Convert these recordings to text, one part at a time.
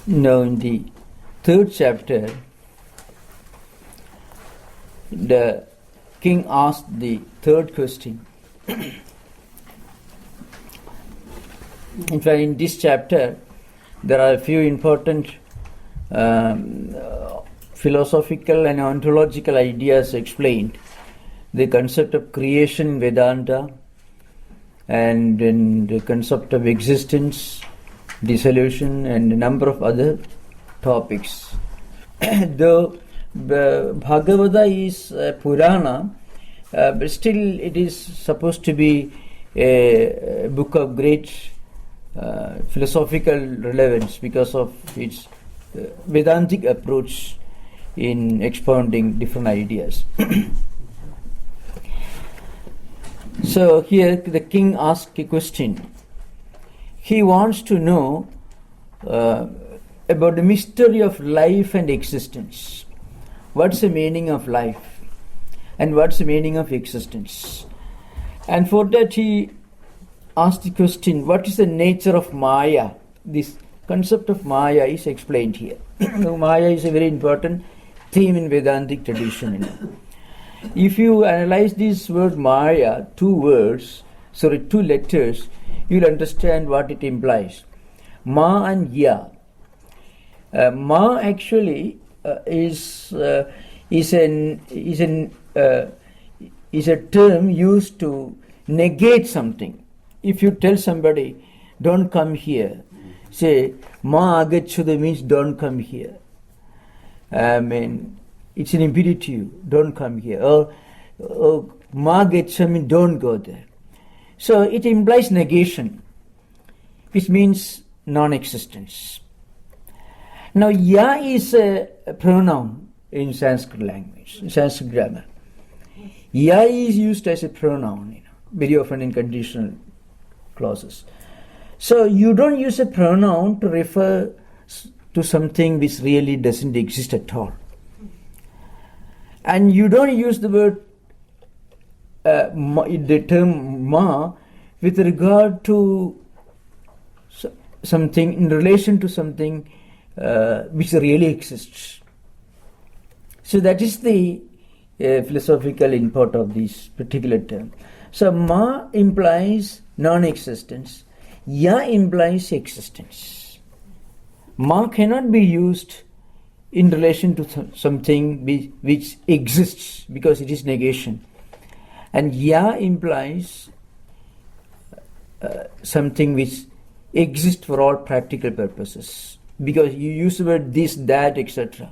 Now, in the third chapter, the king asked the third question. In fact, in this chapter, there are a few important philosophical and ontological ideas explained. The concept of creation in Vedanta, and then the concept of existence, dissolution, and a number of other topics. Though Bhagavata is a Purana, but still it is supposed to be a book of great philosophical relevance because of its Vedantic approach in expounding different ideas. So here the king asked a question. He wants to know about the mystery of life and existence. What's the meaning of life? And what's the meaning of existence? And for that he asked the question, what is the nature of Maya? This concept of Maya is explained here. Maya is a very important theme in Vedantic tradition. If you analyze this word Maya, two letters, you'll understand what it implies. Ma and Ya. Ma actually is a term used to negate something. If you tell somebody, don't come here, say, Ma agacchudu means don't come here. It's an imperative, don't come here. Or Ma gacchami, don't go there. So it implies negation, which means non-existence. Now, Ya is a pronoun in Sanskrit language, Sanskrit grammar. Ya is used as a pronoun, very often in conditional clauses. So you don't use a pronoun to refer to something which really doesn't exist at all. And you don't use the word, the term Ma, with regard to something, in relation to something which really exists. So that is the philosophical import of this particular term. So Ma implies non-existence, Ya implies existence. Ma cannot be used in relation to something which exists because it is negation. And Ya implies something which exists for all practical purposes, because you use the word this, that, etc.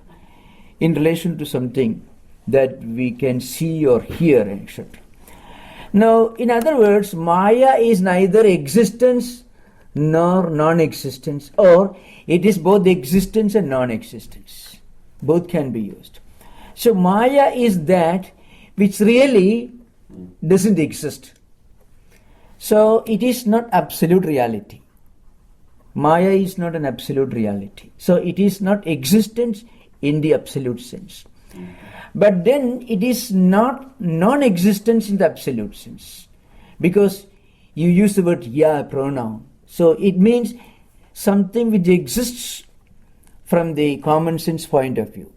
in relation to something that we can see or hear, etc. Now, in other words, Maya is neither existence nor non-existence, or it is both existence and non-existence. Both can be used. So Maya is that which really doesn't exist. So it is not absolute reality. Maya is not an absolute reality. So it is not existence in the absolute sense. But then it is not non-existence in the absolute sense, because you use the word Ya pronoun. So it means something which exists from the common sense point of view,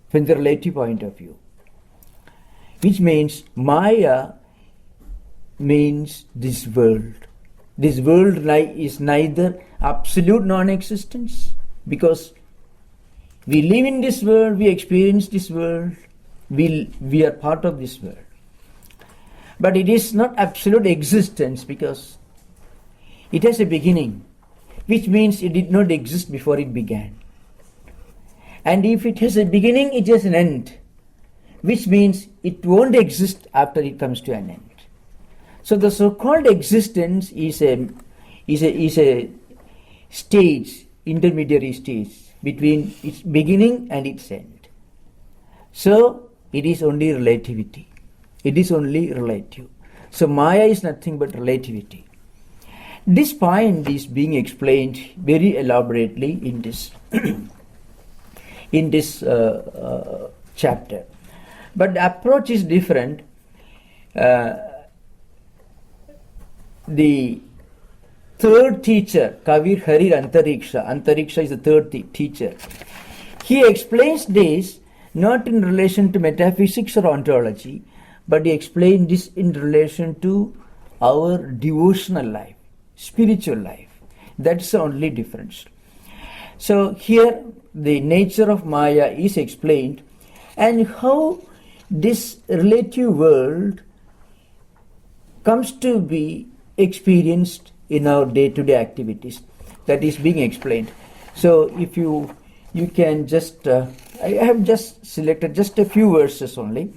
from the relative point of view, which means Maya means this world. This world is neither absolute non-existence, because we live in this world, we experience this world, we are part of this world. But it is not absolute existence, because it has a beginning, which means it did not exist before it began. And if it has a beginning, it has an end, which means it won't exist after it comes to an end. So the so-called existence is a stage, intermediary stage between its beginning and its end. So it is only relativity. It is only relative. So Maya is nothing but relativity. This point is being explained very elaborately in this chapter. But the approach is different. The third teacher, Kavir Harir Antariksha. Antariksha is the third teacher. He explains this not in relation to metaphysics or ontology, but he explained this in relation to our devotional life, spiritual life. That's the only difference. So here the nature of Maya is explained, and how this relative world comes to be experienced in our day-to-day activities. That is being explained. So if you can just, I have just selected just a few verses only.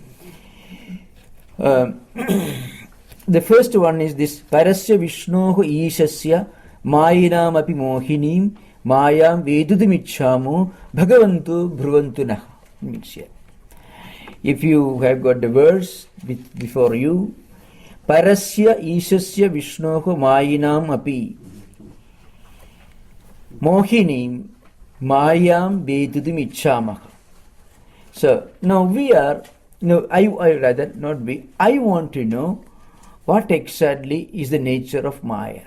The first one is this: Parasya Vishnoho Ishasya Mayinam api Mohinim Mayam Vedudimichamo Bhagavantu Bhruvantunah. Means here. If you have got the verse before you, Parasya Ishasya Vishnoho Mayinam api Mohinim Mayam Vedudimichamaha. So now we are, I want to know what exactly is the nature of Maya.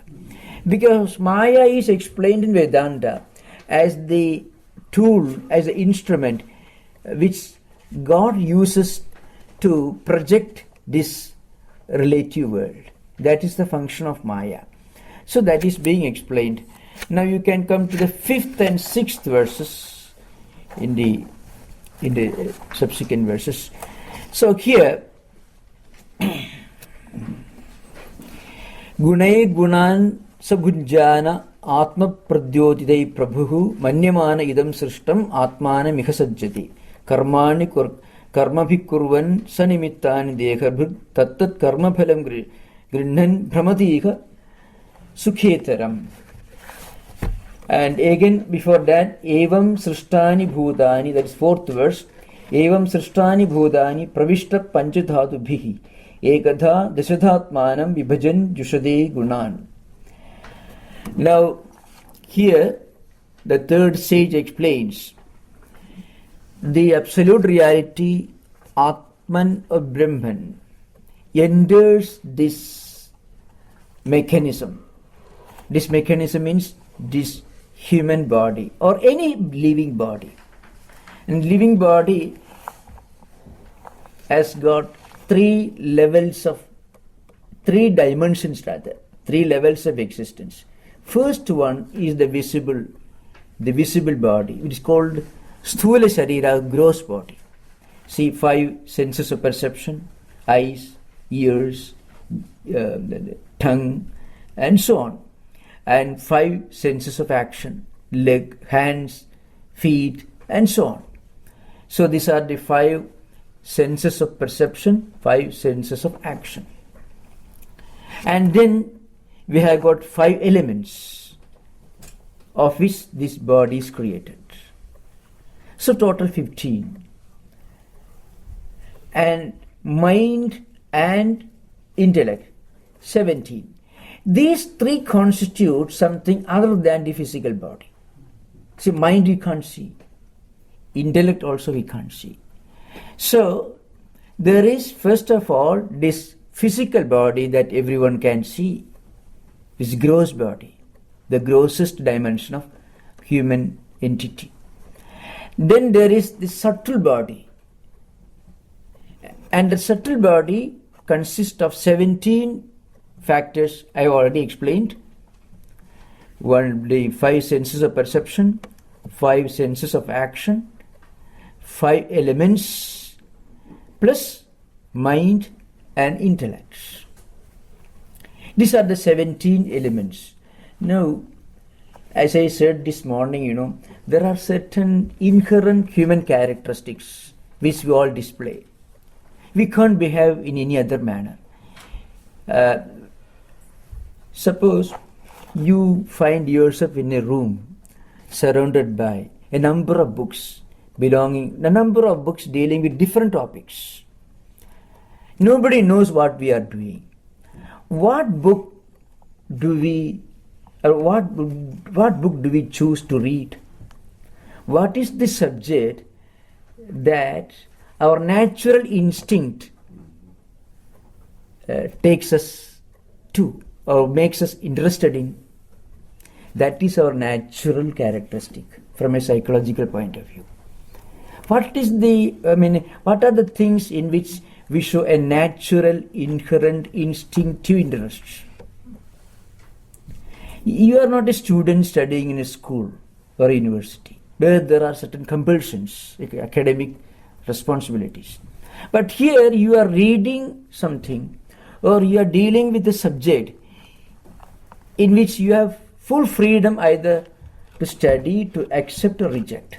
Because Maya is explained in Vedanta as the tool, as the instrument which God uses to project this relative world. That is the function of Maya. So that is being explained. Now you can come to the 5th and 6th verses in the subsequent verses. So here, Gunay Gunan Sabhujjana Atma Pradyotidai Prabhu Manyamana Idam Srishtam Atmana Mihasajjati Karmani Karmabhikurvan Sanimittani Dekarbhud Tattat Karmaphalam Grinhan Brahmatiha Sukhetaram. And again before that, Evam Srishtani Bhutani, that is 4th verse, Evam Srishtani Bhutani Pravishta Panchadhatu Bhihi Ekadha Dashadhatmanam Vibhajan Jushade Gunan. Now here the third sage explains the absolute reality, Atman or Brahman, enters this mechanism. This mechanism means this human body or any living body. And living body has got three dimensions rather, 3 levels of existence. First one is the visible body, which is called Sthula Sharira, gross body. See, 5 senses of perception, eyes, ears, tongue, and so on. And 5 senses of action, leg, hands, feet, and so on. So these are the 5 senses of perception, 5 senses of action. And then we have got 5 elements of which this body is created. So total 15. And mind and intellect, 17. These 3 constitute something other than the physical body. See, mind we can't see. Intellect also we can't see. So there is first of all this physical body that everyone can see. This gross body, the grossest dimension of human entity. Then there is the subtle body. And the subtle body consists of 17 factors I have already explained. One, the 5 senses of perception, 5 senses of action, 5 elements, plus mind and intellect. These are the 17 elements. Now, as I said this morning, there are certain inherent human characteristics which we all display. We can't behave in any other manner. Suppose you find yourself in a room surrounded by a number of books dealing with different topics. Nobody knows what we are doing. What book do we choose to read? What is the subject that our natural instinct takes us to or makes us interested in That is our natural characteristic from a psychological point of view. What are the things in which we show a natural, inherent, instinctive interest? You are not a student studying in a school or a university where there are certain compulsions, academic responsibilities. But here you are reading something or you are dealing with a subject in which you have full freedom either to study, to accept or reject.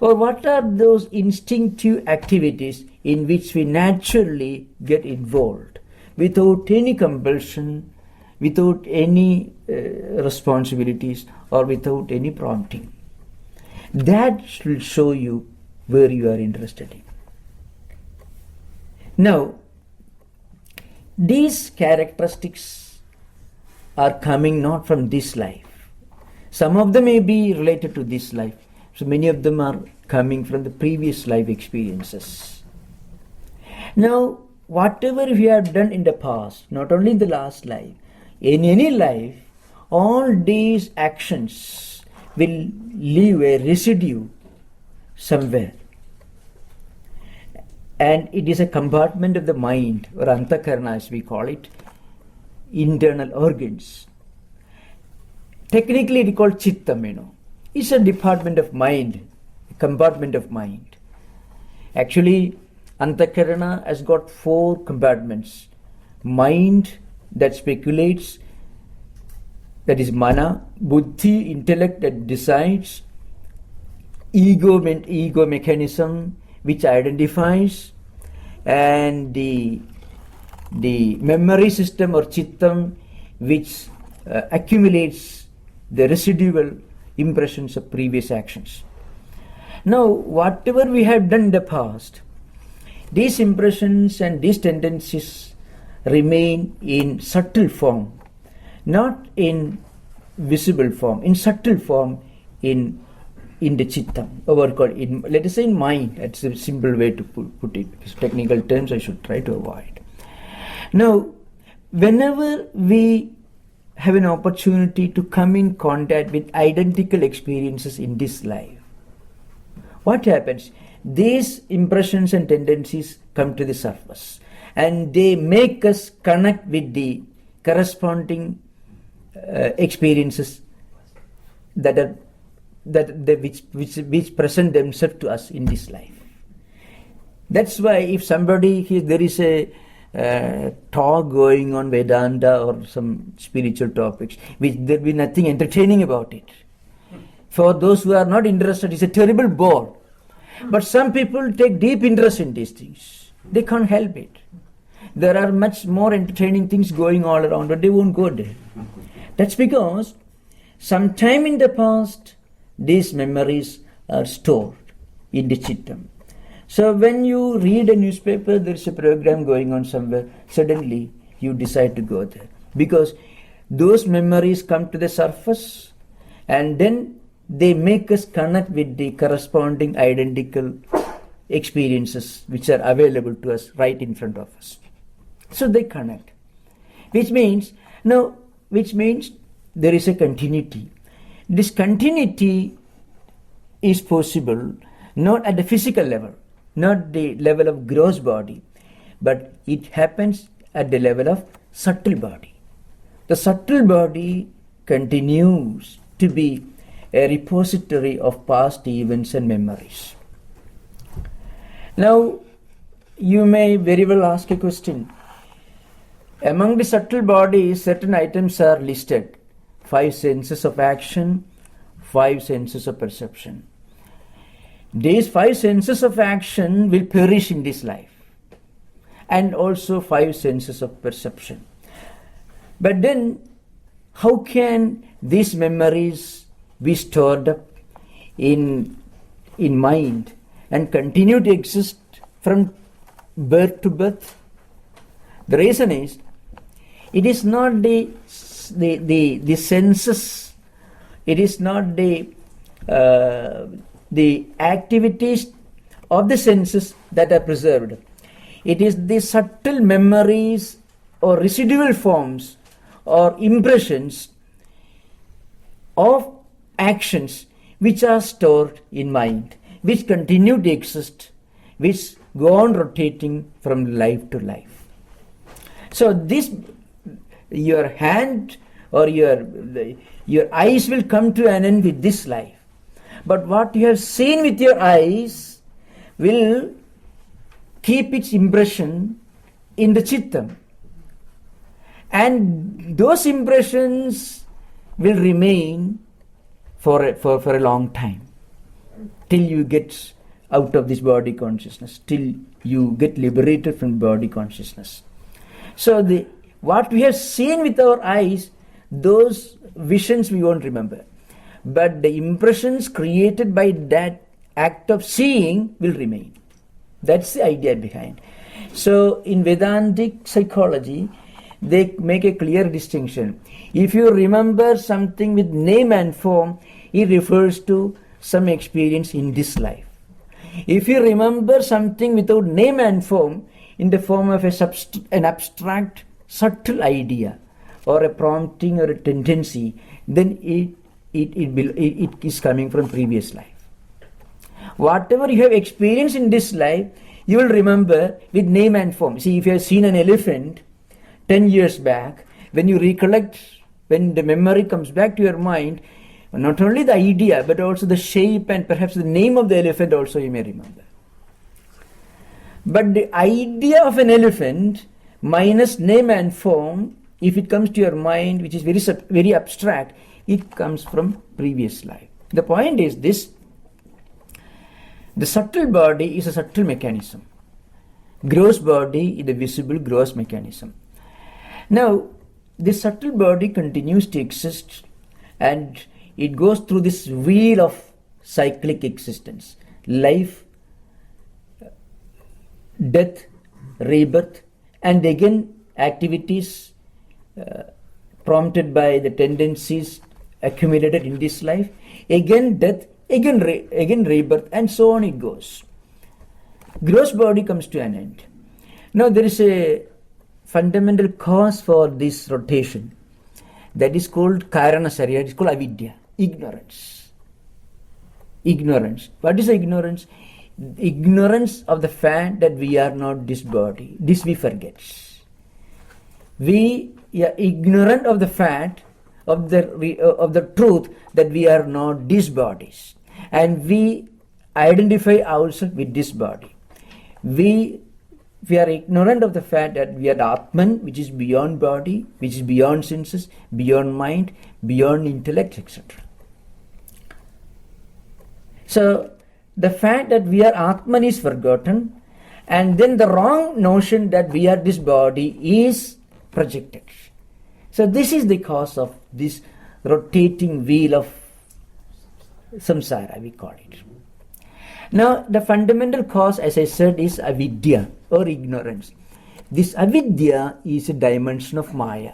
Or what are those instinctive activities in which we naturally get involved without any compulsion, without any responsibilities or without any prompting? That will show you where you are interested in. Now, these characteristics are coming not from this life. Some of them may be related to this life. So many of them are coming from the previous life experiences. Now, whatever we have done in the past, not only in the last life, in any life, all these actions will leave a residue somewhere. And it is a compartment of the mind, or antakarana as we call it, internal organs. Technically it is called chittam, It's a department of mind, a compartment of mind. Actually, antakarana has got 4 compartments. Mind that speculates, that is mana, buddhi, intellect that decides, ego mechanism which identifies, and the memory system or chittam which accumulates the residual impressions of previous actions. Now, whatever we have done in the past, these impressions and these tendencies remain in subtle form, not in visible form, in subtle form in the chittam, or let us say in mind. That's a simple way to put it, because technical terms I should try to avoid. Now, whenever we have an opportunity to come in contact with identical experiences in this life, what happens? These impressions and tendencies come to the surface and they make us connect with the corresponding experiences which present themselves to us in this life. That's why if there is a talk going on Vedanta or some spiritual topics, which there will be nothing entertaining about it. For those who are not interested, it's a terrible bore. But some people take deep interest in these things. They can't help it. There are much more entertaining things going all around, but they won't go there. That's because sometime in the past, these memories are stored in the chittam. So when you read a newspaper, there is a program going on somewhere, suddenly you decide to go there. Because those memories come to the surface and then they make us connect with the corresponding identical experiences which are available to us right in front of us. So they connect. Which means there is a continuity. This continuity is possible not at the physical level, not the level of gross body, but it happens at the level of subtle body. The subtle body continues to be a repository of past events and memories. Now, you may very well ask a question. Among the subtle bodies, certain items are listed. 5 senses of action, 5 senses of perception. These 5 senses of action will perish in this life, and also 5 senses of perception. But then, how can these memories be stored up in mind and continue to exist from birth to birth? The reason is, it is not the senses, it is not the activities of the senses that are preserved. It is the subtle memories or residual forms or impressions of actions which are stored in mind, which continue to exist, which go on rotating from life to life. So this, your hand or your eyes will come to an end with this life. But what you have seen with your eyes will keep its impression in the chittam. And those impressions will remain for a long time, till you get out of this body consciousness, till you get liberated from body consciousness. So what we have seen with our eyes, those visions we won't remember. But the impressions created by that act of seeing will remain. That's the idea behind. So in Vedantic psychology, they make a clear distinction. If you remember something with name and form, it refers to some experience in this life. If you remember something without name and form, in the form of an abstract, subtle idea, or a prompting or a tendency, then it is coming from previous life. Whatever you have experienced in this life, you will remember with name and form. See, if you have seen an elephant 10 years back, when you recollect, when the memory comes back to your mind, not only the idea, but also the shape and perhaps the name of the elephant also you may remember. But the idea of an elephant minus name and form, if it comes to your mind, which is very abstract, it comes from previous life. The point is this: the subtle body is a subtle mechanism. Gross body is a visible gross mechanism. Now, this subtle body continues to exist, and it goes through this wheel of cyclic existence. Life, death, rebirth, and again activities prompted by the tendencies accumulated in this life, again death, again rebirth, and so on it goes. Gross body comes to an end. Now there is a fundamental cause for this rotation that is called karanasarya, it is called avidya, ignorance. Ignorance. What is ignorance? Ignorance of the fact that we are not this body. This we forget. We are ignorant of the fact of the truth that we are not these bodies, and we identify ourselves with this body. We are ignorant of the fact that we are the Atman, which is beyond body, which is beyond senses, beyond mind, beyond intellect, etc. So the fact that we are Atman is forgotten, and then the wrong notion that we are this body is projected. So this is the cause of this rotating wheel of samsara, we call it. Now the fundamental cause, as I said, is avidya or ignorance. This avidya is a dimension of Maya.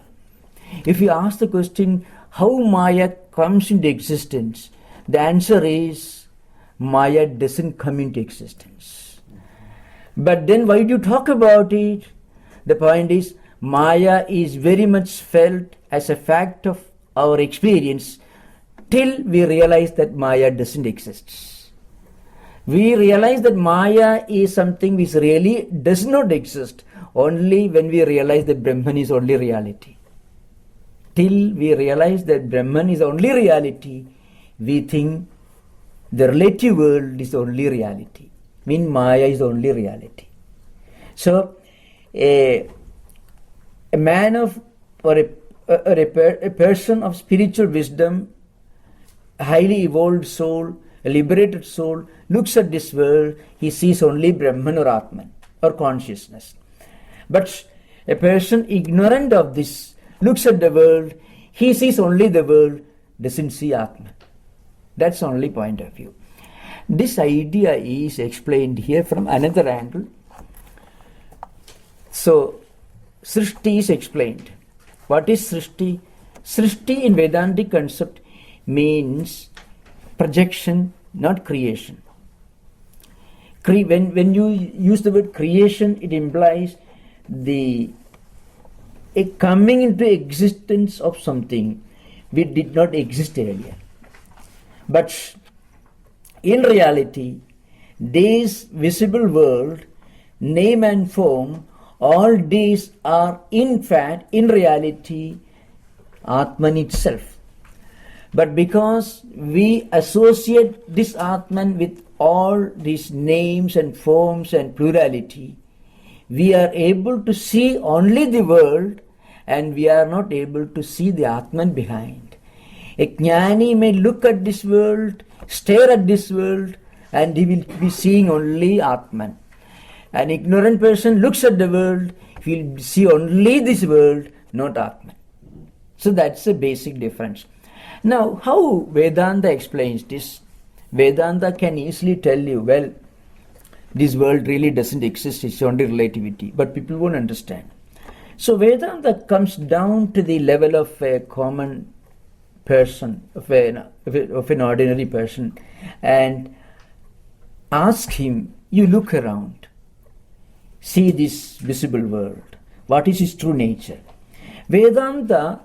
If you ask the question, how Maya comes into existence, the answer is Maya doesn't come into existence. But then why do you talk about it? The point is, Maya is very much felt as a fact of our experience till we realize that Maya doesn't exist. We realize that Maya is something which really does not exist only when we realize that Brahman is only reality. Till we realize that Brahman is only reality, we think the relative world is only reality. Mean Maya is only reality. So a man of or a person of spiritual wisdom, a highly evolved soul, a liberated soul, looks at this world, he sees only Brahman or Atman or consciousness. But a person ignorant of this looks at the world, he sees only the world, doesn't see Atman. That's the only point of view. This idea is explained here from another angle. So, Srishti is explained. What is Srishti? Srishti in Vedantic concept means projection, not creation. When you use the word creation, it implies a coming into existence of something which did not exist earlier. But in reality, this visible world, name and form, all these are in fact, in reality, Atman itself. But because we associate this Atman with all these names and forms and plurality, we are able to see only the world and we are not able to see the Atman behind. A jnani may look at this world, stare at this world, and he will be seeing only Atman. An ignorant person looks at the world, he will see only this world, not Atman. So that's a basic difference. Now, how Vedanta explains this? Vedanta can easily tell you, well, this world really doesn't exist, it's only relativity, but people won't understand. So Vedanta comes down to the level of a common person, of an ordinary person, and ask him, you look around, see this visible world, what is its true nature? Vedanta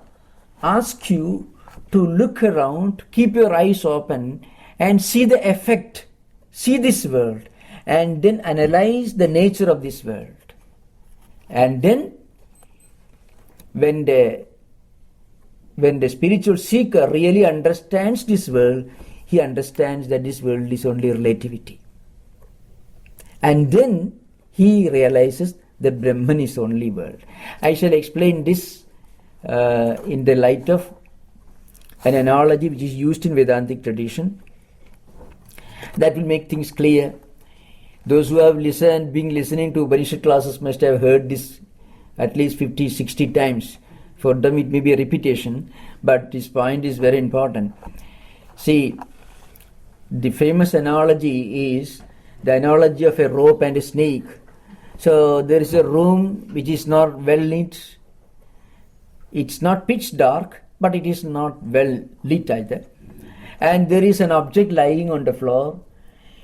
asks you to look around, keep your eyes open and see the effect, see this world, and then analyze the nature of this world. And then when the spiritual seeker really understands this world, he understands that this world is only relativity. And then he realizes that Brahman is only world. I shall explain this in the light of an analogy which is used in Vedantic tradition. That will make things clear. Those who have been listening to Upanishad classes must have heard this at least 50, 60 times. For them it may be a repetition, but this point is very important. See, the famous analogy is the analogy of a rope and a snake. So there is a room which is not well lit. It's not pitch dark, but it is not well lit either. And there is an object lying on the floor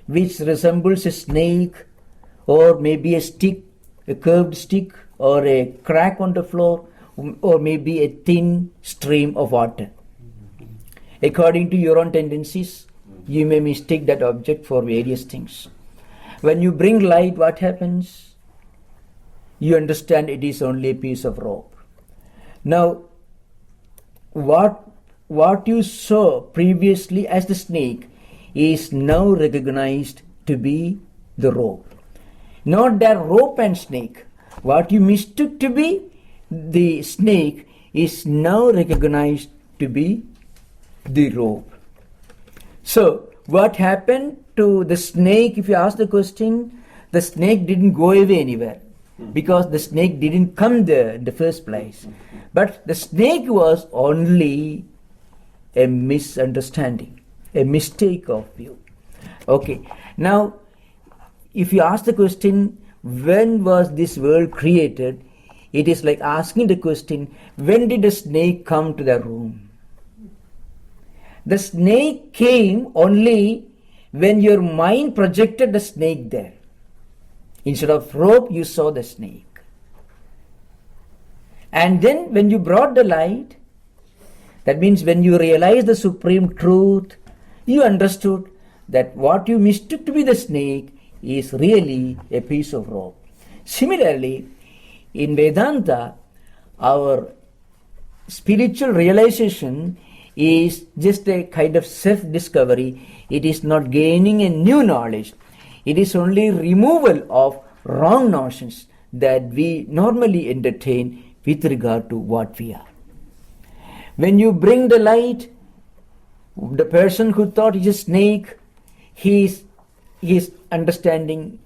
which resembles a snake, or maybe a stick, a curved stick, or a crack on the floor, or maybe a thin stream of water. According to your own tendencies, you may mistake that object for various things. When you bring light, what happens? You understand it is only a piece of rope. Now, what you saw previously as the snake is now recognized to be the rope. Not that rope and snake. What you mistook to be the snake is now recognized to be the rope. So, what happened to the snake? If you ask the question, the snake didn't go away anywhere, because the snake didn't come there in the first place. But the snake was only a misunderstanding, a mistake of view. Okay, now if you ask the question, when was this world created? It is like asking the question, when did the snake come to the room? The snake came only when your mind projected the snake there. Instead of rope, you saw the snake. And then when you brought the light, that means when you realized the supreme truth, you understood that what you mistook to be the snake is really a piece of rope. Similarly, in Vedanta, our spiritual realization is just a kind of self-discovery. It is not gaining a new knowledge. It is only removal of wrong notions that we normally entertain with regard to what we are. When you bring the light, the person who thought he is a snake, his understanding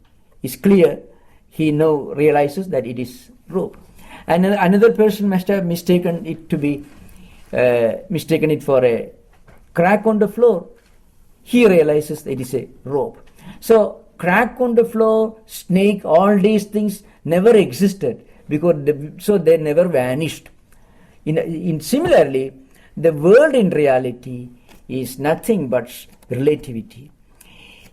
is clear. He now realizes that it is rope. And another person must have mistaken it for a crack on the floor. He realizes that it is a rope. So crack on the floor, snake, all these things never existed, so they never vanished. Similarly, the world in reality is nothing but relativity.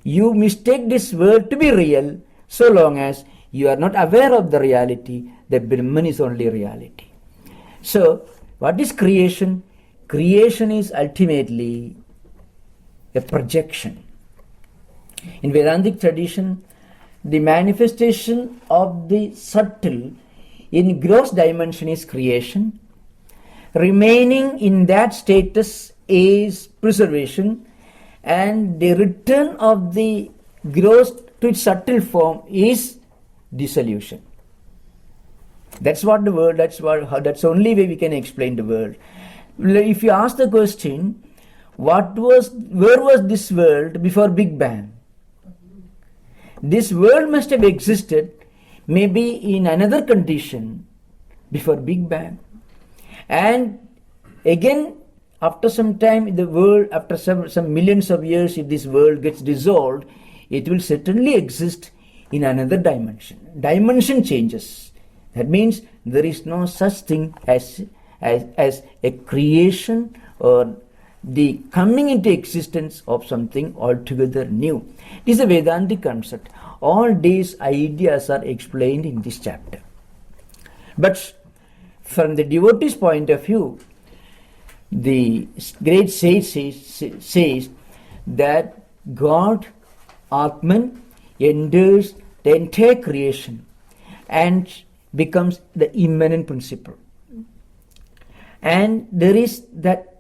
You mistake this world to be real so long as you are not aware of the reality that Brahman is only reality. So, what is creation? creation is ultimately a projection. In Vedantic tradition, the manifestation of the subtle in gross dimension is creation. Remaining in that status is preservation, and the return of the gross to its subtle form is dissolution. That's what the world, that's the only way we can explain the world. If you ask the question, where was this world before Big Bang? This world must have existed maybe in another condition before Big Bang. And again, after some time, the world, after some millions of years, if this world gets dissolved, it will certainly exist in another dimension. Dimension changes. That means there is no such thing as a creation or the coming into existence of something altogether new. It is a Vedantic concept. All these ideas are explained in this chapter. But from the devotee's point of view, the great sage says that God, Atman, enters the entire creation and becomes the immanent principle. And there is that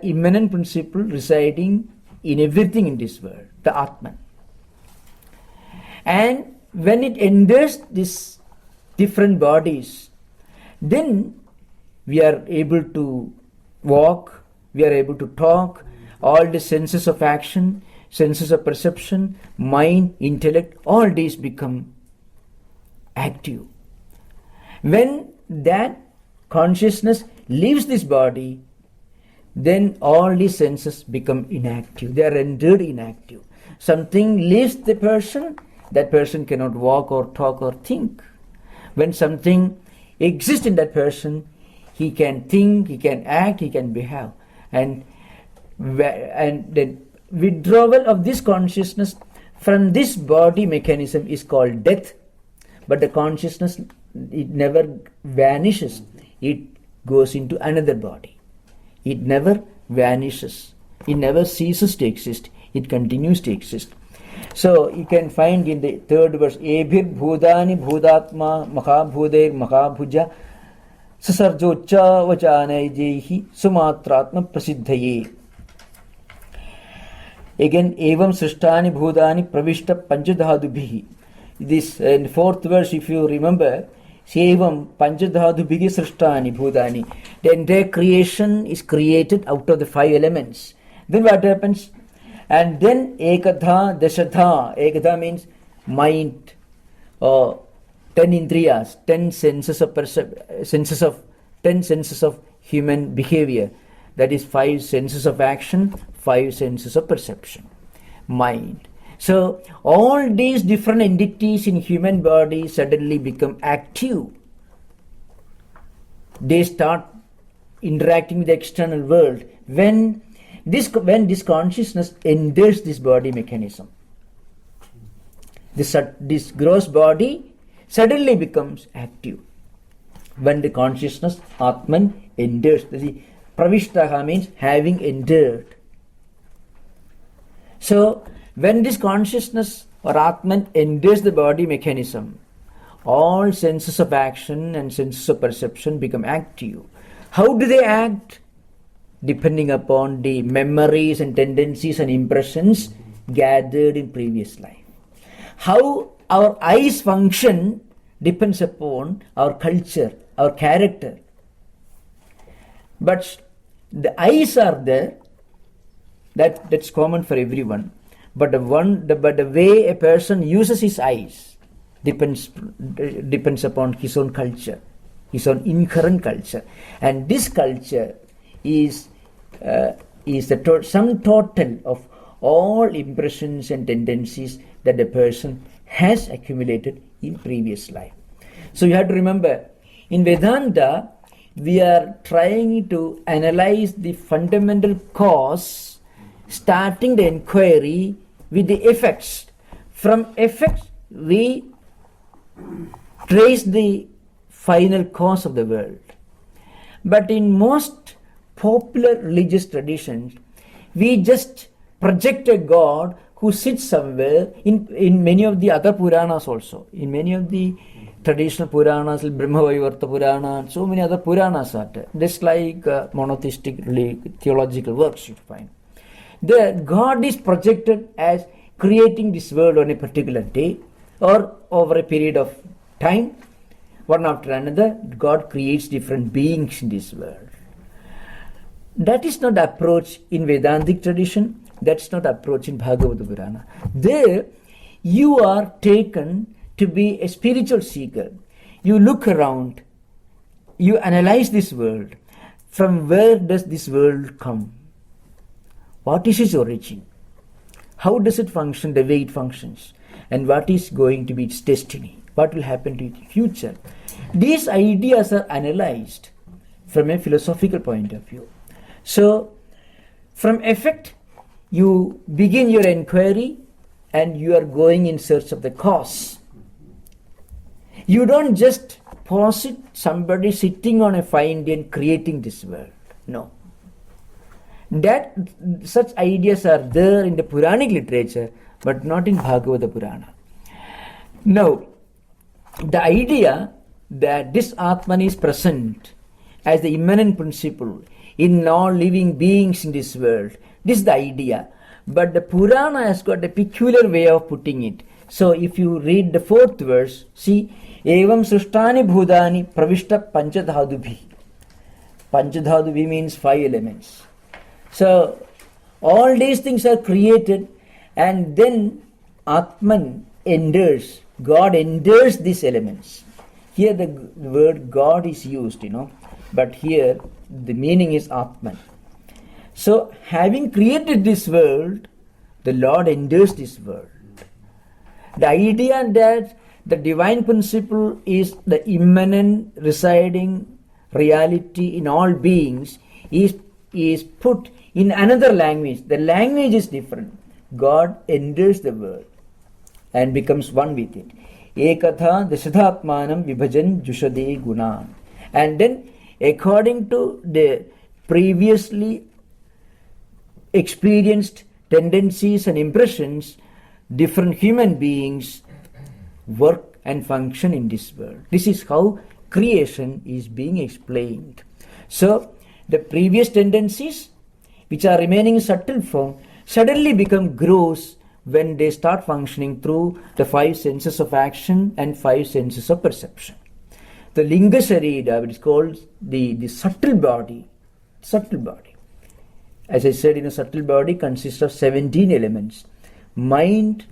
immanent principle residing in everything in this world, the Atman. And when it enters these different bodies, then we are able to walk, we are able to talk, all the senses of action, senses of perception, mind, intellect, all these become active. When that consciousness leaves this body, then all these senses become inactive. They are rendered inactive. Something leaves the person, that person cannot walk or talk or think. When something exists in that person, he can think, he can act, he can behave. And the withdrawal of this consciousness from this body mechanism is called death. But the consciousness, it never vanishes. It goes into another body. It never vanishes. It never ceases to exist. It continues to exist. So you can find in the third verse, Ebhir bhudani bhudatma mahabhuder mahabhuja sasarjocha vachanaijehi sumatratma prasiddhaye. Again, evam srishtani bhudani pravishta panchadhadubhihi. This in the fourth verse, if you remember, Sevam panchadhadubhihi srishtani bhudani. The entire creation is created out of the 5 elements. Then what happens? And then ekadha dashadha. Ekadha means mind, 10 indriyas, 10 senses of human behavior. That is 5 senses of action, 5 senses of perception, mind. So all these different entities in human body suddenly become active. They start interacting with the external world when this consciousness enters this body mechanism. This gross body suddenly becomes active when the consciousness Atman enters. The pravishtaha means having entered. So when this consciousness or Atman enters the body mechanism, all senses of action and senses of perception become active. How do they act? Depending upon the memories and tendencies and impressions gathered in previous life. How our eyes function depends upon our culture, our character. But the eyes are there, that's common for everyone. But the way a person uses his eyes depends upon his own culture, his own inherent culture. And this culture is the sum total of all impressions and tendencies that the person has accumulated in previous life. So you have to remember, in Vedanta, we are trying to analyze the fundamental cause, starting the inquiry with the effects. From effects, we trace the final cause of the world. But in most popular religious traditions, we just project a God who sits somewhere in many of the other Puranas also. In many of the traditional Puranas, Brahmavaivarta Purana, and so many other Puranas are there. Just like monotheistic theological works you find. The God is projected as creating this world on a particular day or over a period of time. One after another, God creates different beings in this world. That is not the approach in Vedantic tradition. That's not the approach in Bhagavata Purana. There, you are taken to be a spiritual seeker. You look around, you analyze this world. From where does this world come? What is its origin? How does it function the way it functions? And what is going to be its destiny? What will happen to it in the future? These ideas are analyzed from a philosophical point of view. So, from effect, you begin your inquiry and you are going in search of the cause. You don't just posit somebody sitting on a fine day and creating this world. No. Such ideas are there in the Puranic literature, but not in Bhagavata Purana. Now, the idea that this Atman is present as the immanent principle in all living beings in this world, this is the idea. But the Purana has got a peculiar way of putting it. So if you read the 4th verse, see, Evam Srishtani Bhudani Pravishta Panchadhadubhi. Panchadhadubhi means 5 elements. So all these things are created and then Atman enters, God enters these elements. Here the word God is used, but here the meaning is Atman. So having created this world, the Lord enters this world. The idea that the divine principle is the immanent residing reality in all beings is put in another language. The language is different. God enters the world and becomes one with it. Ekatha dashadhatmanam vibhajan jushade gunan. And then according to the previously experienced tendencies and impressions, different human beings work and function in this world. This is how creation is being explained. So the previous tendencies, which are remaining in subtle form, suddenly become gross when they start functioning through the 5 senses of action and 5 senses of perception. The Linga Sharira, which is called the subtle body. As I said, a subtle body consists of 17 elements. Mind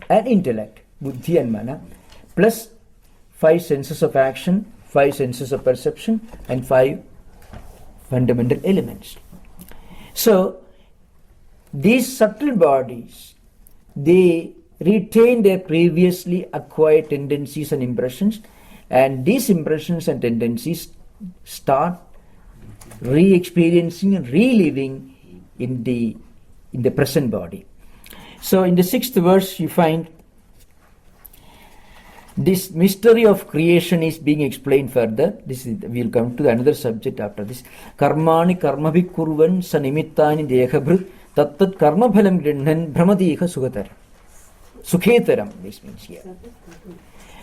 and intellect, buddhi and mana, plus 5 senses of action, 5 senses of perception, and 5 fundamental elements. So, these subtle bodies, they retain their previously acquired tendencies and impressions, and these impressions and tendencies start re-experiencing and reliving in the present body. So in the 6th verse you find this mystery of creation is being explained further. We'll come to another subject after this. Karmani karmabhi kurvan sanimittani dehabhrut tattat karma phalam grinhan brahmadiha sukhetaram. This means here.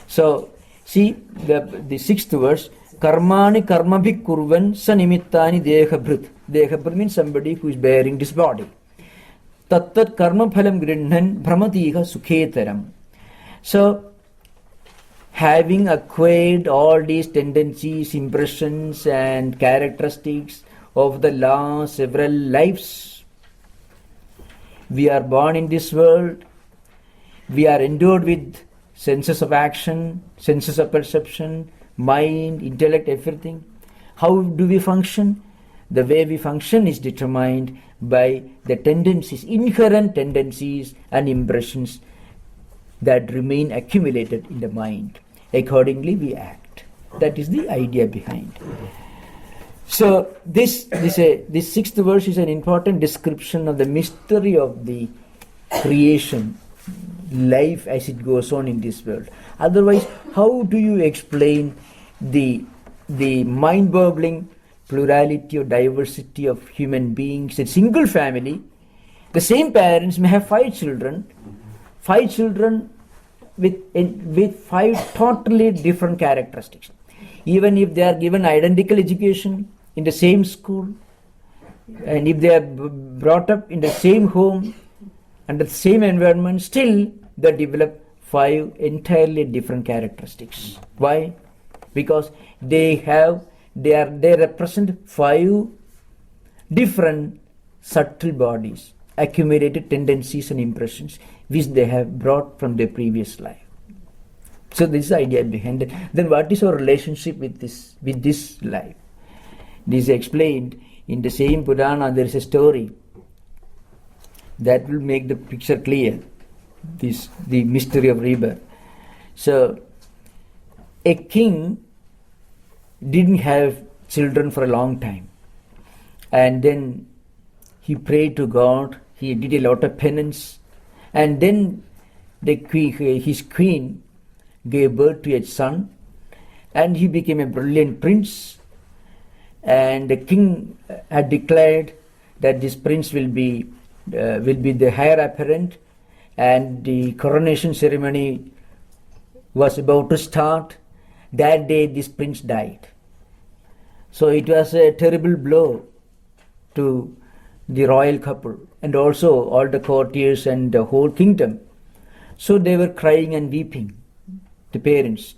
So see the 6th verse. Karmani karmabhi kurvan sanimittani dehabhrut. Dehabhrut means somebody who is bearing this body. Tattat karma phalam grinhan brahmadiha sukhetaram. So having acquired all these tendencies, impressions and characteristics of the last several lives, we are born in this world, we are endowed with senses of action, senses of perception, mind, intellect, everything. How do we function? The way we function is determined by the tendencies, inherent tendencies and impressions that remain accumulated in the mind. Accordingly we act. That is the idea behind. So this 6th verse is an important description of the mystery of the creation, life as it goes on in this world. Otherwise, how do you explain the mind-boggling plurality or diversity of human beings. A single family, the same parents may have 5 children with 5 totally different characteristics. Even if they are given identical education in the same school, and if they are brought up in the same home, under the same environment, still they develop 5 entirely different characteristics. Why? Because they represent 5 different subtle bodies, accumulated tendencies and impressions which they have brought from their previous life. So this is the idea behind it. Then what is our relationship with this life? This is explained in the same Purana. There is a story that will make the picture clear. The mystery of rebirth. So a king didn't have children for a long time, and then he prayed to God. He did a lot of penance, and then his queen gave birth to a son, and he became a brilliant prince. And the king had declared that this prince will be the heir apparent, and the coronation ceremony was about to start. That day this prince died. So it was a terrible blow to the royal couple and also all the courtiers and the whole kingdom. So they were crying and weeping, the parents.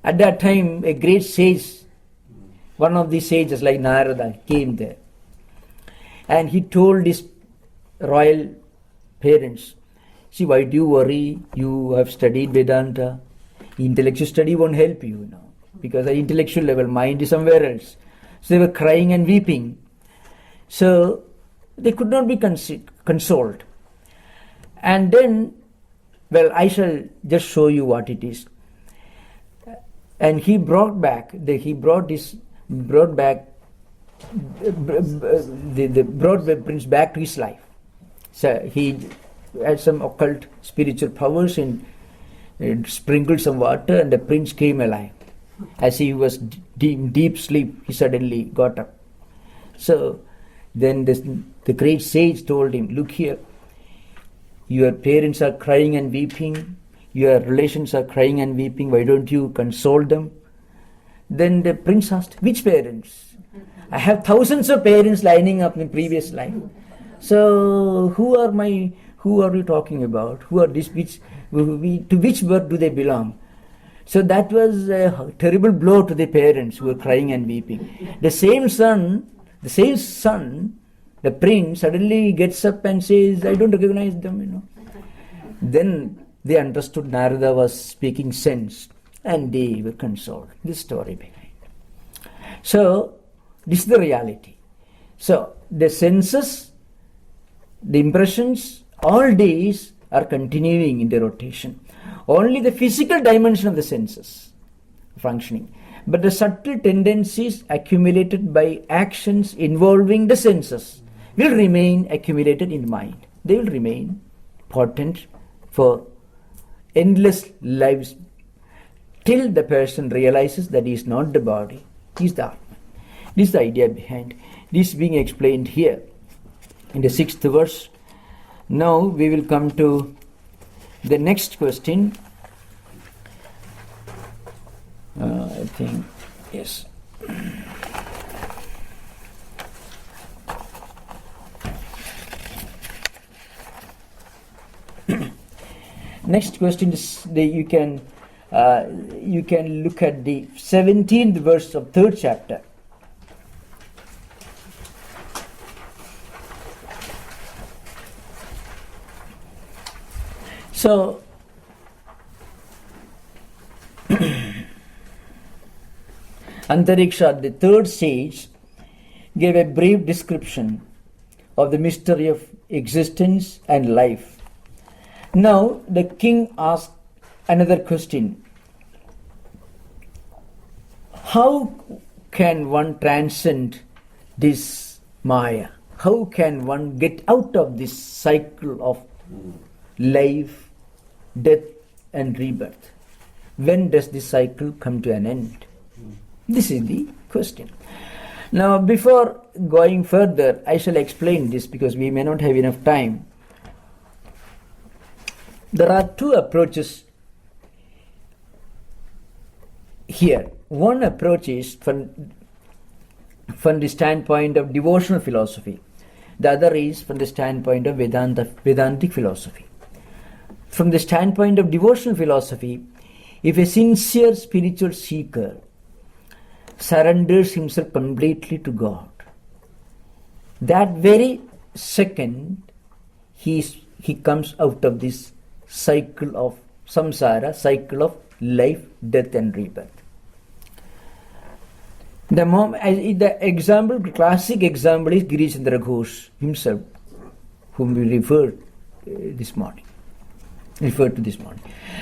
At that time, a great sage, one of the sages like Narada, came there, and he told his royal parents, see, why do you worry? You have studied Vedanta. Intellectual study won't help you now, because the intellectual level, mind is somewhere else. So they were crying and weeping. So they could not be consoled. And then, well, I shall just show you what it is. And he brought the prince back to his life. So he had some occult spiritual powers and sprinkled some water, and the prince came alive. As he was in deep sleep, he suddenly got up. So then the great sage told him, look here, your parents are crying and weeping, your relations are crying and weeping, why don't you console them? Then the prince asked, which parents? I have thousands of parents lining up in previous life. So who are you talking about? Who are these? To which birth do they belong? So that was a terrible blow to the parents who were crying and weeping. The same son, the prince, suddenly gets up and says, I don't recognize them, Then they understood Narada was speaking sense, and they were consoled. This story behind. So this is the reality. So the senses, the impressions, all days are continuing in their rotation. Only the physical dimension of the senses functioning. But the subtle tendencies accumulated by actions involving the senses will remain accumulated in the mind. They will remain potent for endless lives till the person realizes that he is not the body, he is the Atman. This is the idea behind. This is being explained here in the 6th verse. Now we will come to the next question. I think, yes. Next question is you can look at the 17th verse of 3rd chapter. So Antariksha, the 3rd sage, gave a brief description of the mystery of existence and life. Now the king asked another question. How can one transcend this Maya? How can one get out of this cycle of life, death and rebirth? When does this cycle come to an end? This is the question. Now, before going further, I shall explain this because we may not have enough time. There are two approaches here. One approach is from the standpoint of devotional philosophy. The other is from the standpoint of Vedantic philosophy. From the standpoint of devotional philosophy, if a sincere spiritual seeker surrenders himself completely to God, that very second he comes out of this cycle of samsara, cycle of life, death and rebirth. The example, classic example is Giri Chandra Ghosh himself, whom we referred to this morning.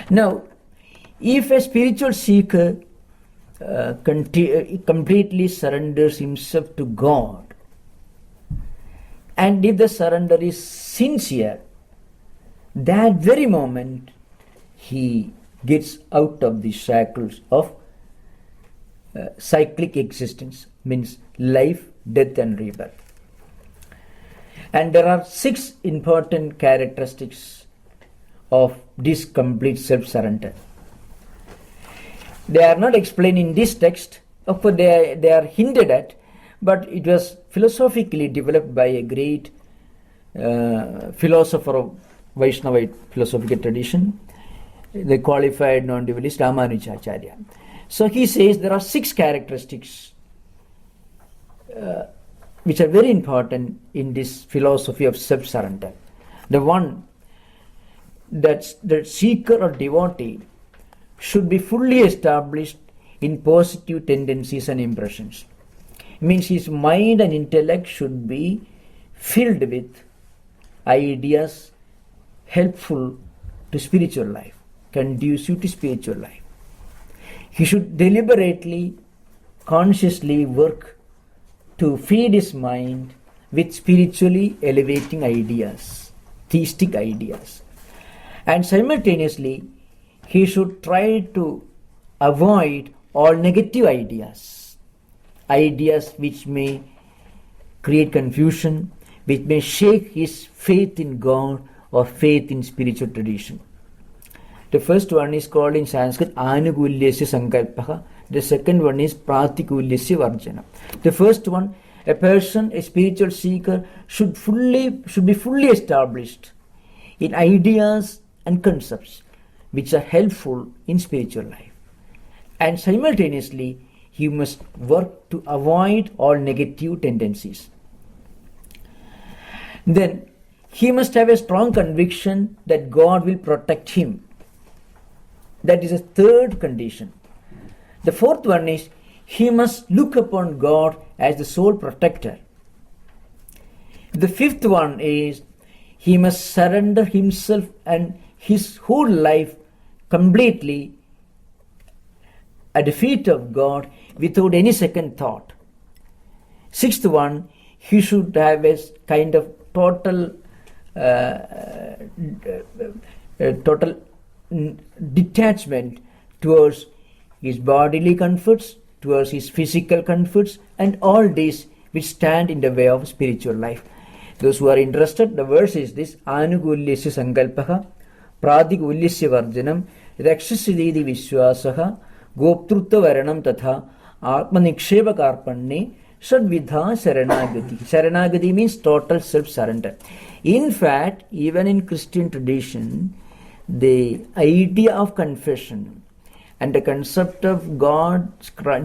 Now, if a spiritual seeker completely surrenders himself to God, and if the surrender is sincere, that very moment he gets out of the shackles of cyclic existence, means life, death and rebirth. And there are 6 important characteristics of this complete self-surrender. They are not explained in this text. Of course, they are hinted at, but it was philosophically developed by a great philosopher of Vaishnavite philosophical tradition, the qualified non-dualist Ramanujacharya. So he says there are 6 characteristics which are very important in this philosophy of self-surrender. The one, that the seeker or devotee should be fully established in positive tendencies and impressions. It means his mind and intellect should be filled with ideas helpful to spiritual life, conducive to spiritual life. He should deliberately, consciously work to feed his mind with spiritually elevating ideas, theistic ideas. And simultaneously, he should try to avoid all negative ideas which may create confusion, which may shake his faith in God or faith in spiritual tradition. The first one is called in Sanskrit Anugulyasya Sankalpaha. The second one is Pratikulyasya Varjana. The first one, a person, a spiritual seeker, should be fully established in ideas and concepts which are helpful in spiritual life. And simultaneously, he must work to avoid all negative tendencies. Then, he must have a strong conviction that God will protect him. That is a third condition. The fourth one is he must look upon God as the sole protector. The fifth one is he must surrender himself and his whole life completely at the feet of God without any second thought. Sixth one, he should have a kind of total detachment towards his bodily comforts, towards his physical comforts, and all these which stand in the way of spiritual life. Those who are interested, the verse is this: Anugulyasya Sankalpaha, Pratikulyasya Varjanam, Rakshasidi Vishwasaha, Goptrutta Varanam Tatha, Atmaniksheva Karpanne, Sadvidha Sharanagati. Sharanagati means total self-surrender. In fact, even in Christian tradition, the idea of confession and the concept of God,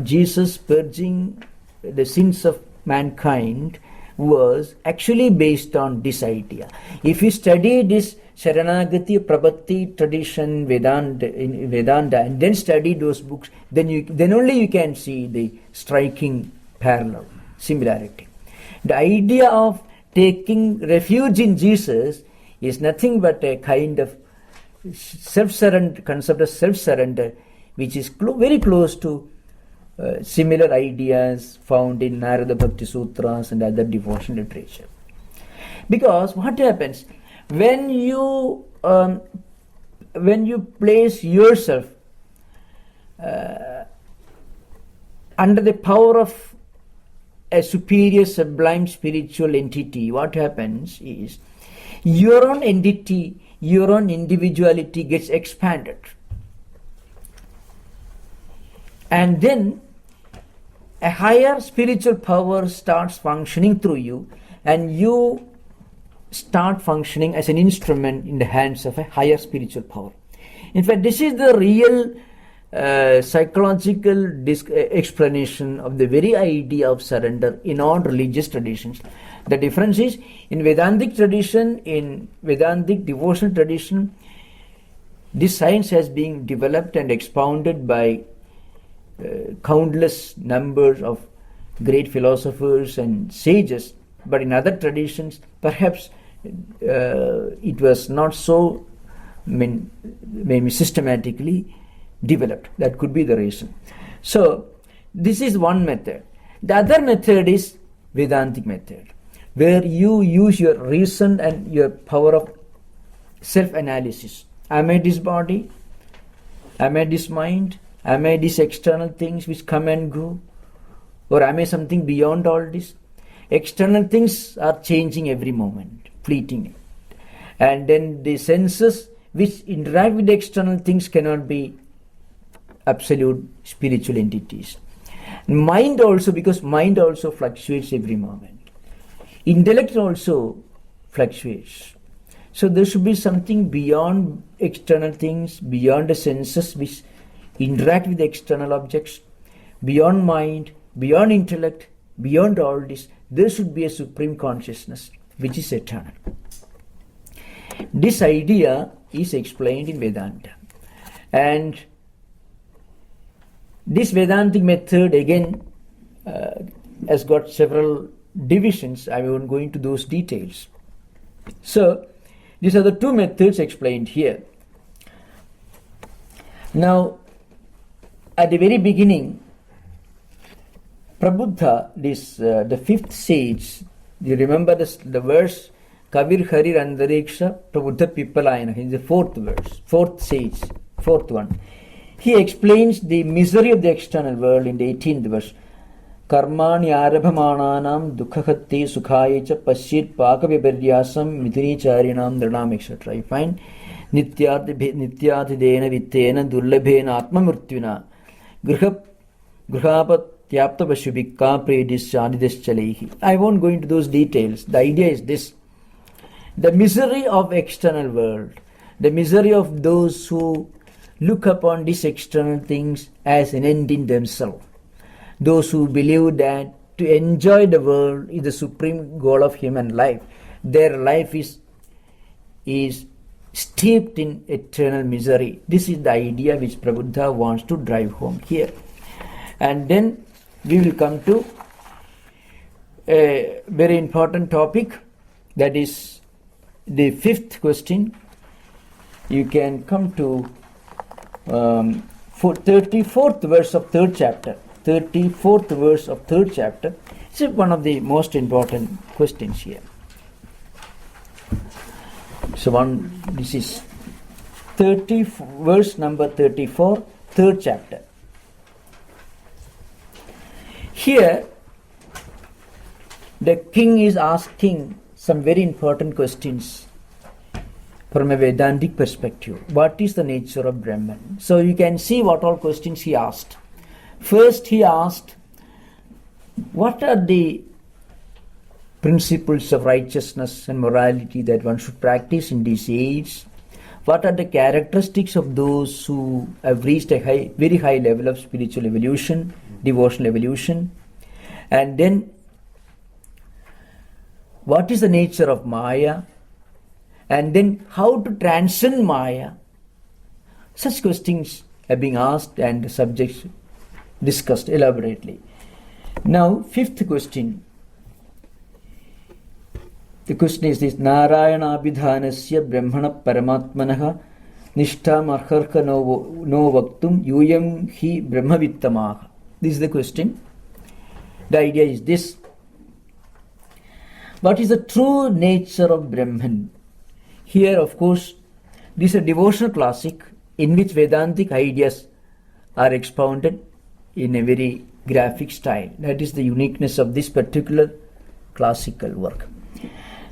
Jesus purging the sins of mankind was actually based on this idea. If you study this Sharanagati, Prabhati tradition, Vedanta, and then study those books, then only you can see the striking parallel, similarity. The idea of taking refuge in Jesus is nothing but a kind of self-surrender, concept of self-surrender, which is very close to similar ideas found in Narada Bhakti Sutras and other devotional literature. Because what happens when you place yourself under the power of a superior sublime spiritual entity, what happens is your own entity, your own individuality gets expanded. And then a higher spiritual power starts functioning through you, and you start functioning as an instrument in the hands of a higher spiritual power. In fact, this is the real psychological explanation of the very idea of surrender in all religious traditions. The difference is, in Vedantic tradition, in Vedantic devotional tradition, this science has been developed and expounded by countless numbers of great philosophers and sages. But in other traditions, perhaps it was not so maybe systematically developed. That could be the reason. So this is one method. The other method is Vedantic method, where you use your reason and your power of self-analysis. Am I this body? Am I this mind? Am I these external things which come and go? Or am I something beyond all this? External things are changing every moment, fleeting. And then the senses which interact with the external things cannot be absolute spiritual entities. Mind also, because mind also fluctuates every moment. Intellect also fluctuates. So there should be something beyond external things, beyond the senses which interact with the external objects, beyond mind, beyond intellect, beyond all this. There should be a supreme consciousness which is eternal. This idea is explained in Vedanta. And this Vedantic method again has got several divisions. I won't go into those details. So these are the two methods explained here. Now, at the very beginning, Prabuddha, the fifth sage, you remember the verse, Kavir Harir Andariksha Prabuddha Pipalayana, in the fourth verse, fourth sage, fourth one. He explains the misery of the external world in the 18th verse. Karmani arabhamananam dukkhakhatti sukhayecha pasyit pakaviparyasam mithunicharinam dranam, etc. You find nityadidena vittena dullabhena atmamurtyuna grhapatyaptavashubhikka predisyanidishchalehi. I won't go into those details. The idea is this: the misery of external world, the misery of those who look upon these external things as an end in themselves. Those who believe that to enjoy the world is the supreme goal of human life. Their life is steeped in eternal misery. This is the idea which Prabuddha wants to drive home here. And then we will come to a very important topic, that is the fifth question. You can come to 34th verse of third chapter. 34th verse of third chapter. This is one of the most important questions here. So this is verse number 34, third chapter. Here, the king is asking some very important questions from a Vedantic perspective. What is the nature of Brahman? So you can see what all questions he asked. First, he asked, what are the principles of righteousness and morality that one should practice in this age? What are the characteristics of those who have reached a very high level of spiritual evolution, devotional evolution? And then, what is the nature of Maya? And then, how to transcend Maya? Such questions are being asked and the subjects discussed elaborately. Now, fifth question. The question is this: Narayana abhidhanasya brahmana paramatmanaha nishtam arharka no vaktum yuyam hi brahmavittamah. This is the question. The idea is this: what is the true nature of Brahman? Here, of course, this is a devotional classic in which Vedantic ideas are expounded in a very graphic style. That is the uniqueness of this particular classical work.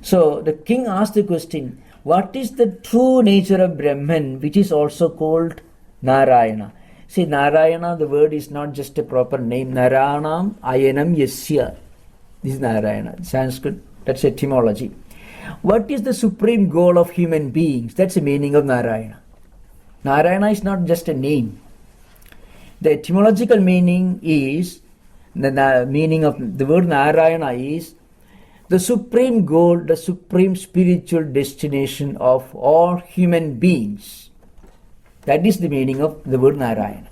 So the king asked the question, what is the true nature of Brahman, which is also called Narayana? See, Narayana, the word is not just a proper name. Naranam ayanam yasya. This is Narayana, Sanskrit, that's etymology. What is the supreme goal of human beings? That's the meaning of Narayana. Narayana is not just a name. The etymological meaning is, the meaning of the word Narayana is the supreme goal, the supreme spiritual destination of all human beings. That is the meaning of the word Narayana.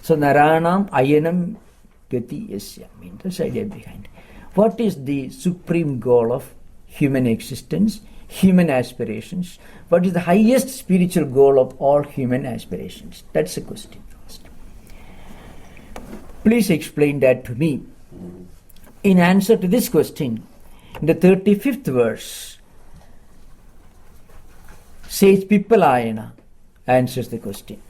So Naranam ayanam gati yasya, means that's the idea behind. What is the supreme goal of human existence, human aspirations? What is the highest spiritual goal of all human aspirations? That's the question first. Please explain that to me. In answer to this question, in the 35th verse, says Pippalayana answers the question.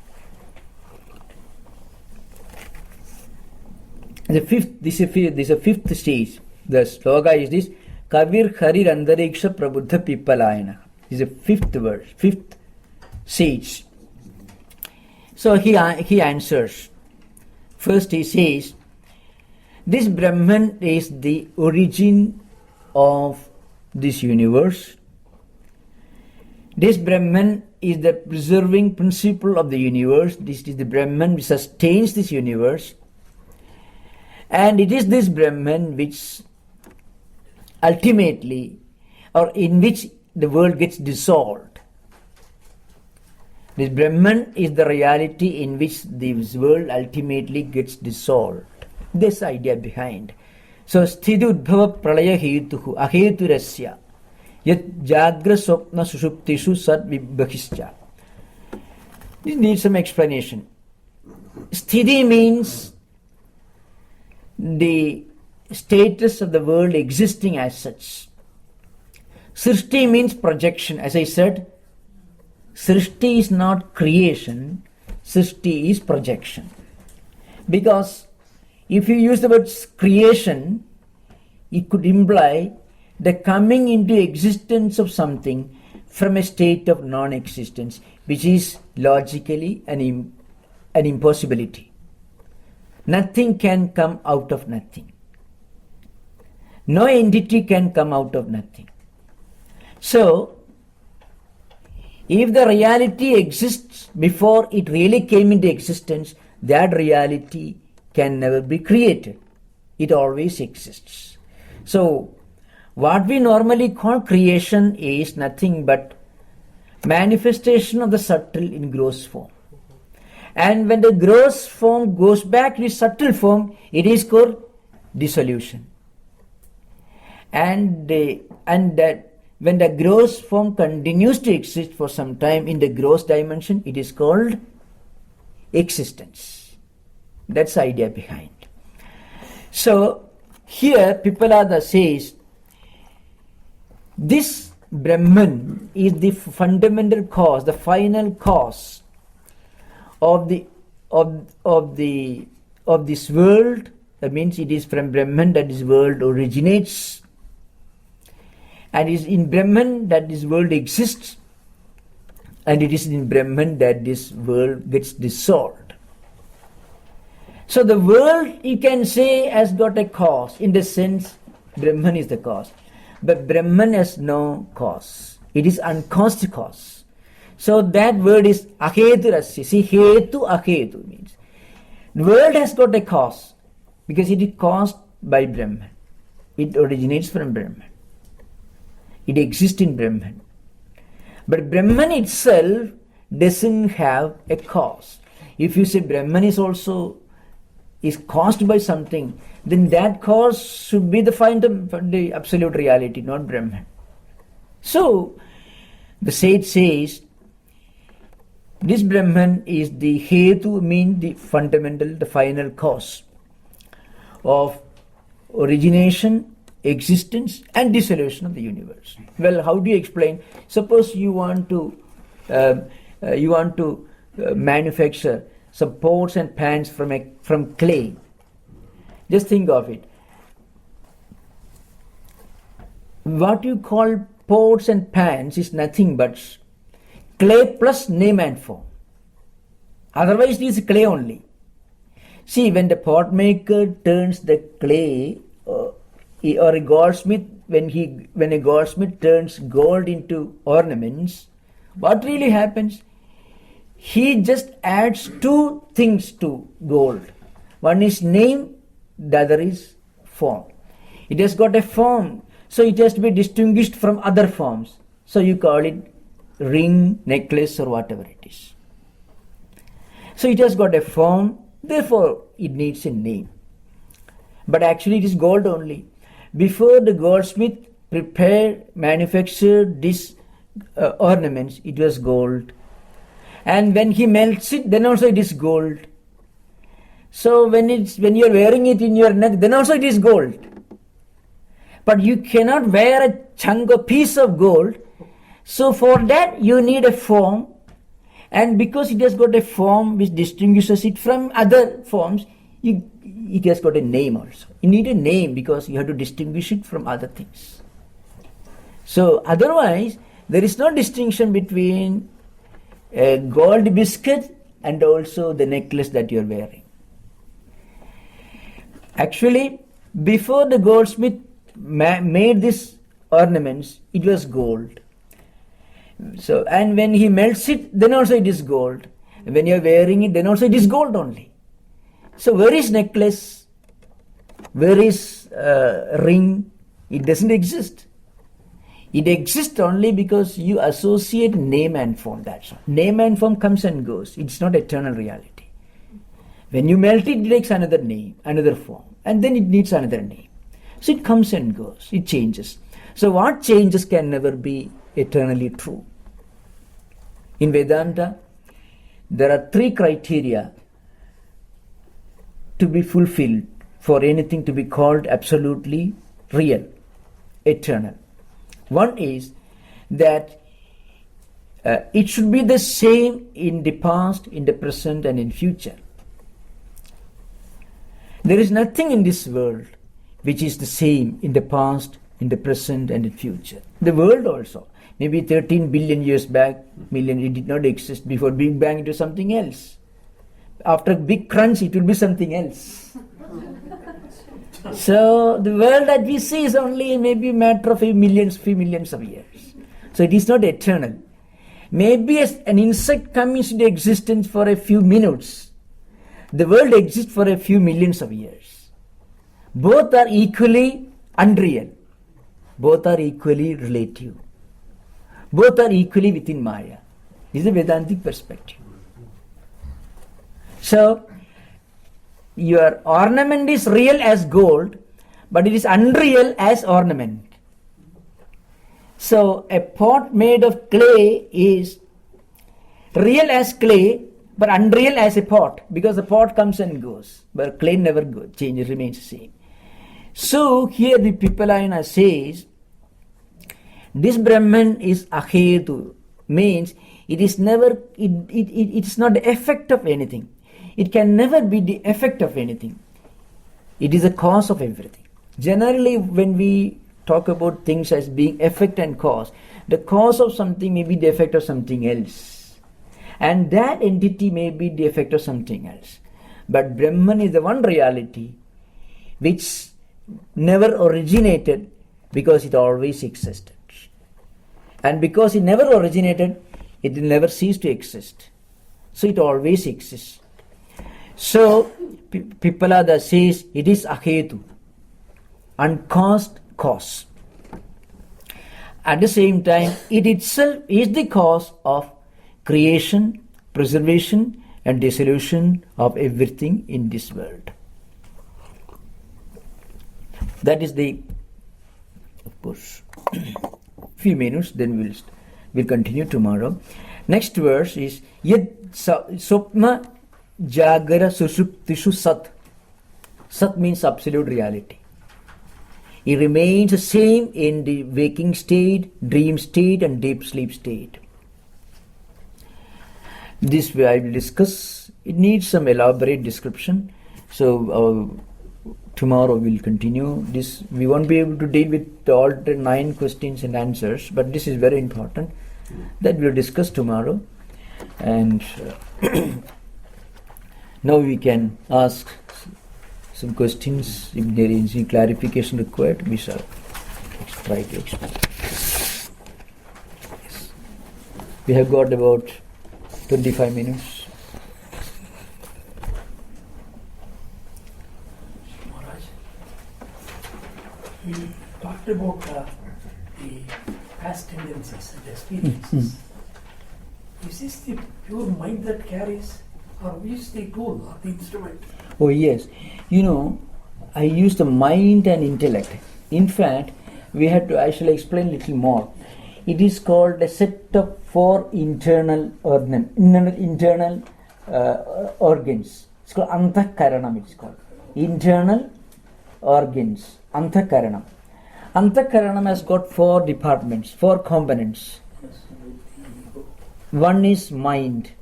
This is a fifth stage. The sloga is this: Kavir Harir Andariksha Prabuddha Pippalayana. This is a fifth verse, fifth stage. So he answers. First he says, this Brahman is the origin of this universe. This Brahman is the preserving principle of the universe. This is the Brahman which sustains this universe. And it is this Brahman which ultimately, or in which the world gets dissolved. This Brahman is the reality in which this world ultimately gets dissolved. This idea behind. So, sthiti udbhava pralaya hetuhu aheturasya yat jagra swapna sushuptishu sat vibhahischa. This needs some explanation. Sthiti means the status of the world existing as such. Srishti means projection. As I said, Srishti is not creation, Srishti is projection. Because if you use the word creation, it could imply the coming into existence of something from a state of non-existence, which is logically an impossibility. Nothing can come out of nothing. No entity can come out of nothing. So, if the reality exists before it really came into existence, that reality can never be created. It always exists. So, what we normally call creation is nothing but manifestation of the subtle in gross form. And when the gross form goes back to its subtle form, it is called dissolution. And that when the gross form continues to exist for some time in the gross dimension, it is called existence. That's the idea behind. So here Pippalada says this Brahman is the fundamental cause, the final cause of this world. That means it is from Brahman that this world originates, and it is in Brahman that this world exists, and it is in Brahman that this world gets dissolved. So the world, you can say, has got a cause. In the sense, Brahman is the cause. But Brahman has no cause. It is uncaused cause. So that word is aheturasya. See, hetu ahetu means the world has got a cause because it is caused by Brahman. It originates from Brahman. It exists in Brahman. But Brahman itself doesn't have a cause. If you say Brahman is caused by something, then that cause should be the absolute reality, not Brahman. So, the sage says, this Brahman is the hetu, mean the fundamental, the final cause of origination, existence and dissolution of the universe. Well, how do you explain? Suppose you want to manufacture some pots and pans from clay. Just think of it. What you call pots and pans is nothing but clay plus name and form. Otherwise it is clay only. See, when the pot maker turns the clay, or a goldsmith, when a goldsmith turns gold into ornaments, what really happens? He just adds two things to gold. One is name, the other is form. It has got a form, so it has to be distinguished from other forms. So you call it ring, necklace, or whatever it is. So it has got a form, therefore it needs a name. But actually it is gold only. Before the goldsmith manufactured these ornaments, it was gold. And when he melts it, then also it is gold. So when you are wearing it in your neck, then also it is gold. But you cannot wear a chunk of piece of gold. So for that you need a form. And because it has got a form which distinguishes it from other forms, it has got a name also. You need a name because you have to distinguish it from other things. So otherwise, there is no distinction between a gold biscuit and also the necklace that you are wearing. Actually, before the goldsmith made these ornaments, it was gold. So, and when he melts it, then also it is gold. And when you are wearing it, then also it is gold only. So where is necklace? Where is ring? It doesn't exist. It exists only because you associate name and form. That's all. Name and form comes and goes. It's not eternal reality. When you melt it, it takes another name, another form, and then it needs another name. So it comes and goes. It changes. So what changes can never be eternally true. In Vedanta, there are 3 criteria to be fulfilled for anything to be called absolutely real, eternal. One is that it should be the same in the past, in the present, and in future. There is nothing in this world which is the same in the past, in the present, and in future. The world also. Maybe 13 billion years back, it did not exist. Before Big Bang, it was something else. After Big Crunch, it will be something else. So the world that we see is only maybe a matter of few millions of years. So it is not eternal. Maybe as an insect comes into existence for a few minutes, the world exists for a few millions of years. Both are equally unreal. Both are equally relative. Both are equally within Maya. This is a Vedantic perspective. So, your ornament is real as gold, but it is unreal as ornament. So, a pot made of clay is real as clay, but unreal as a pot, because the pot comes and goes, but clay never goes, changes, remains the same. So, here the Pipalayana says, this Brahman is ahetu, means it is never, it is not the effect of anything. It can never be the effect of anything. It is the cause of everything. Generally, when we talk about things as being effect and cause, the cause of something may be the effect of something else. And that entity may be the effect of something else. But Brahman is the one reality which never originated because it always existed. And because it never originated, it will never cease to exist. So it always exists. So Pippalada says it is ahetu, uncaused cause. At the same time, it itself is the cause of creation, preservation, and dissolution of everything in this world. That is the, of course, few minutes, then we'll continue tomorrow. Next verse is Yad Sopma Jagara Sushuptishu Sat. Sat means absolute reality. It remains the same in the waking state, dream state, and deep sleep state. This I will discuss. It needs some elaborate description. So tomorrow we'll continue this. We won't be able to deal with all the 9 questions and answers, but this is very important that we'll discuss tomorrow. And now we can ask some questions. If there is any clarification required, we shall try to explain. Yes. We have got about 25 minutes. Maharaj, we talked about the past tendencies and experiences. Is this the pure mind that carries, or is the tool or the instrument? Oh yes, I use the mind and intellect. In fact, we have to actually explain a little more. It is called a set of 4 internal organs. It's called antakaranam. It's called internal organs. Antakaranam. Antakaranam has got 4 departments, 4 components. One is mind.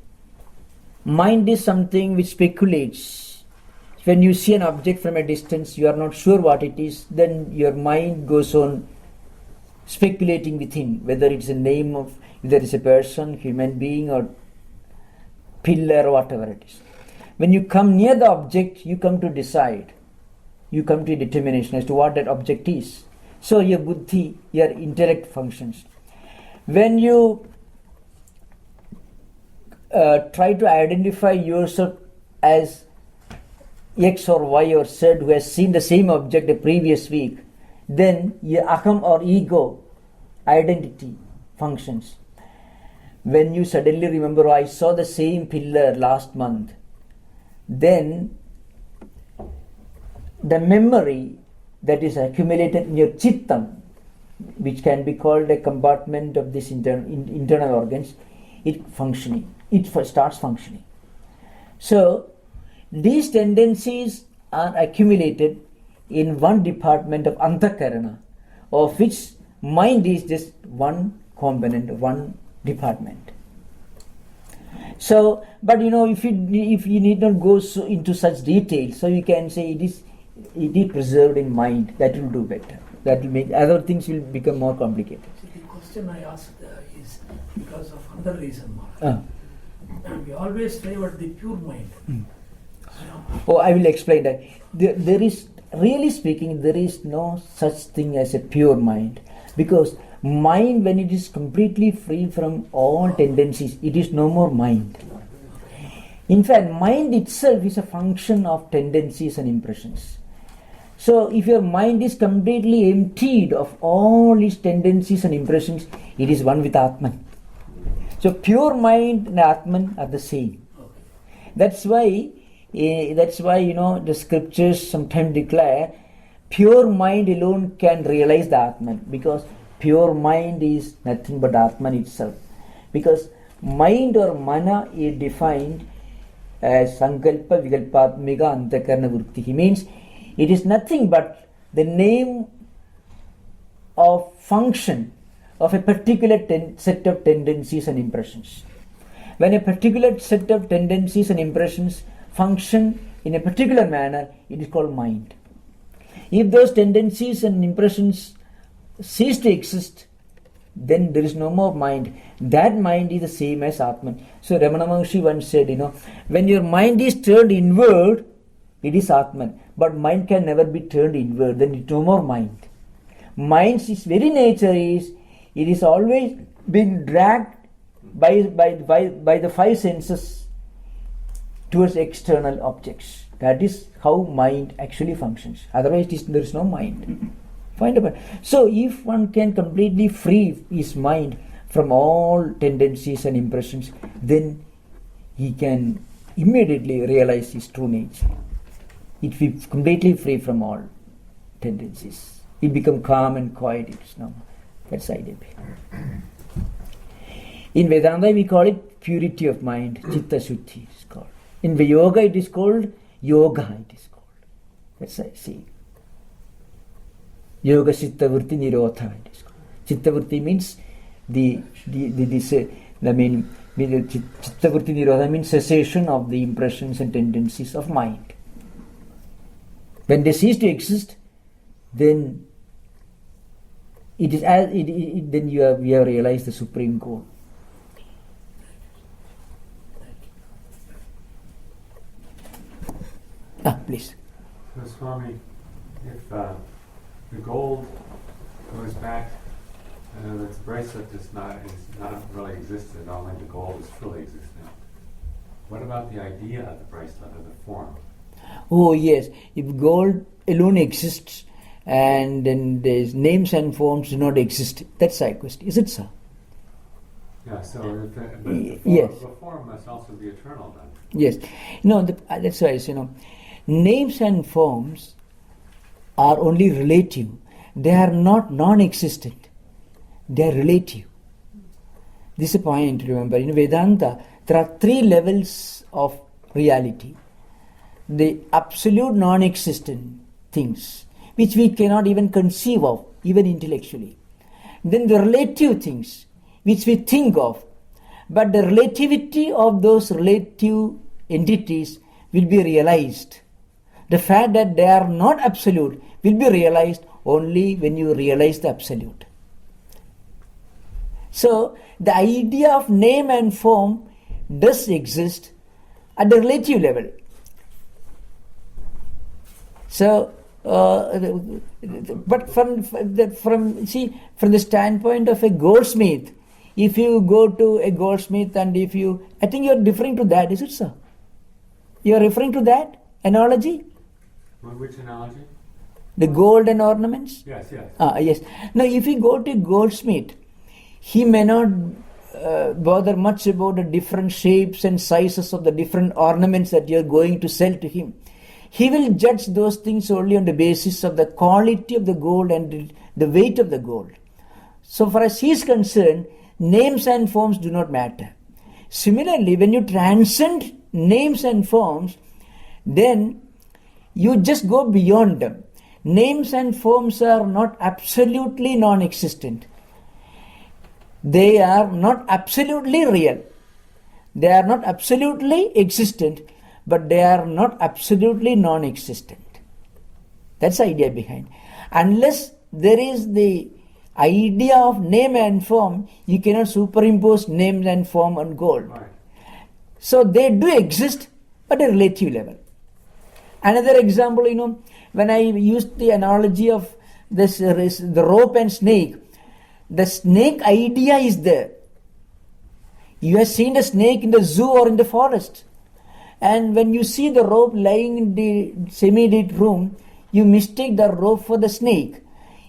Mind is something which speculates. When you see an object from a distance, you are not sure what it is, then your mind goes on speculating within, whether it's a name of, if there is a person, human being, or pillar, or whatever it is. When you come near the object, you come to decide. You come to a determination as to what that object is. So your buddhi, your intellect functions. When you try to identify yourself as X or Y or Z who has seen the same object the previous week, then your aham or ego identity functions. When you suddenly remember, I saw the same pillar last month, then the memory that is accumulated in your chittam, which can be called a compartment of this internal organs, it starts functioning. So these tendencies are accumulated in one department of antakarana, of which mind is just one component, one department. So, but if you need not go into such details, so you can say it is preserved in mind. That will do better. That will make other things will become more complicated. See, the question I asked is because of another reason, Maharaj. We always favored the pure mind. Oh, I will explain that. There is, really speaking, there is no such thing as a pure mind, because mind, when it is completely free from all tendencies, it is no more mind. In fact, mind itself is a function of tendencies and impressions. So if your mind is completely emptied of all its tendencies and impressions, it is one with Atman. So pure mind and Atman are the same. That's why the scriptures sometimes declare pure mind alone can realize the Atman, because pure mind is nothing but Atman itself. Because mind or mana is defined as sankalpa vikalpatmika antakarana vritti. Means it is nothing but the name of function of a particular set of tendencies and impressions. When a particular set of tendencies and impressions function in a particular manner, it is called mind. If those tendencies and impressions cease to exist, then there is no more mind. That mind is the same as Atman. So Ramana Maharshi once said, when your mind is turned inward, it is Atman. But mind can never be turned inward, then it is no more mind. Mind's very nature is, it is always been dragged by the 5 senses towards external objects. That is how mind actually functions. Otherwise there is no mind. Find out. So if one can completely free his mind from all tendencies and impressions, then he can immediately realize his true nature. It will be completely free from all tendencies. He become calm and quiet. It is no more. That's the idea. In Vedanta we call it purity of mind, chitta shuddhi it is called. In yoga it is called yoga, it is called. That's I see. Yoga chitta vritti nirodha it is called. Chitta vritti means chitta vritti nirodha means cessation of the impressions and tendencies of mind. When they cease to exist, then it is as then we have realized the supreme goal. Please. So, Swami, if the gold goes back, this bracelet does not really existed, only the gold is truly existent. What about the idea of the bracelet or the form? Oh yes, if gold alone exists and then there's names and forms do not exist, that's a question. Is it so? Yeah, so the yes. form must also be eternal then. Yes. No, that's why, names and forms are only relative. They are not non-existent. They are relative. This is a point, remember. In Vedanta, there are 3 levels of reality. The absolute non-existent things, which we cannot even conceive of, even intellectually. Then the relative things, which we think of. But the relativity of those relative entities will be realized. The fact that they are not absolute will be realized only when you realize the absolute. So, the idea of name and form does exist at the relative level. So, but from the standpoint of a goldsmith, if you go to a goldsmith and I think you are referring to that, is it so? You are referring to that analogy? Which analogy? The gold and ornaments? Yes. Yes. Now, if you go to a goldsmith, he may not bother much about the different shapes and sizes of the different ornaments that you are going to sell to him. He will judge those things only on the basis of the quality of the gold and the weight of the gold. So far as he is concerned, names and forms do not matter. Similarly, when you transcend names and forms, then you just go beyond them. Names and forms are not absolutely non-existent. They are not absolutely real. They are not absolutely existent, but they are not absolutely non-existent. That's the idea behind. Unless there is the idea of name and form, you cannot superimpose names and form on gold. Right. So they do exist at a relative level. Another example, when I used the analogy of the rope and snake, the snake idea is there. You have seen a snake in the zoo or in the forest. And when you see the rope lying in the semi-lit room, you mistake the rope for the snake.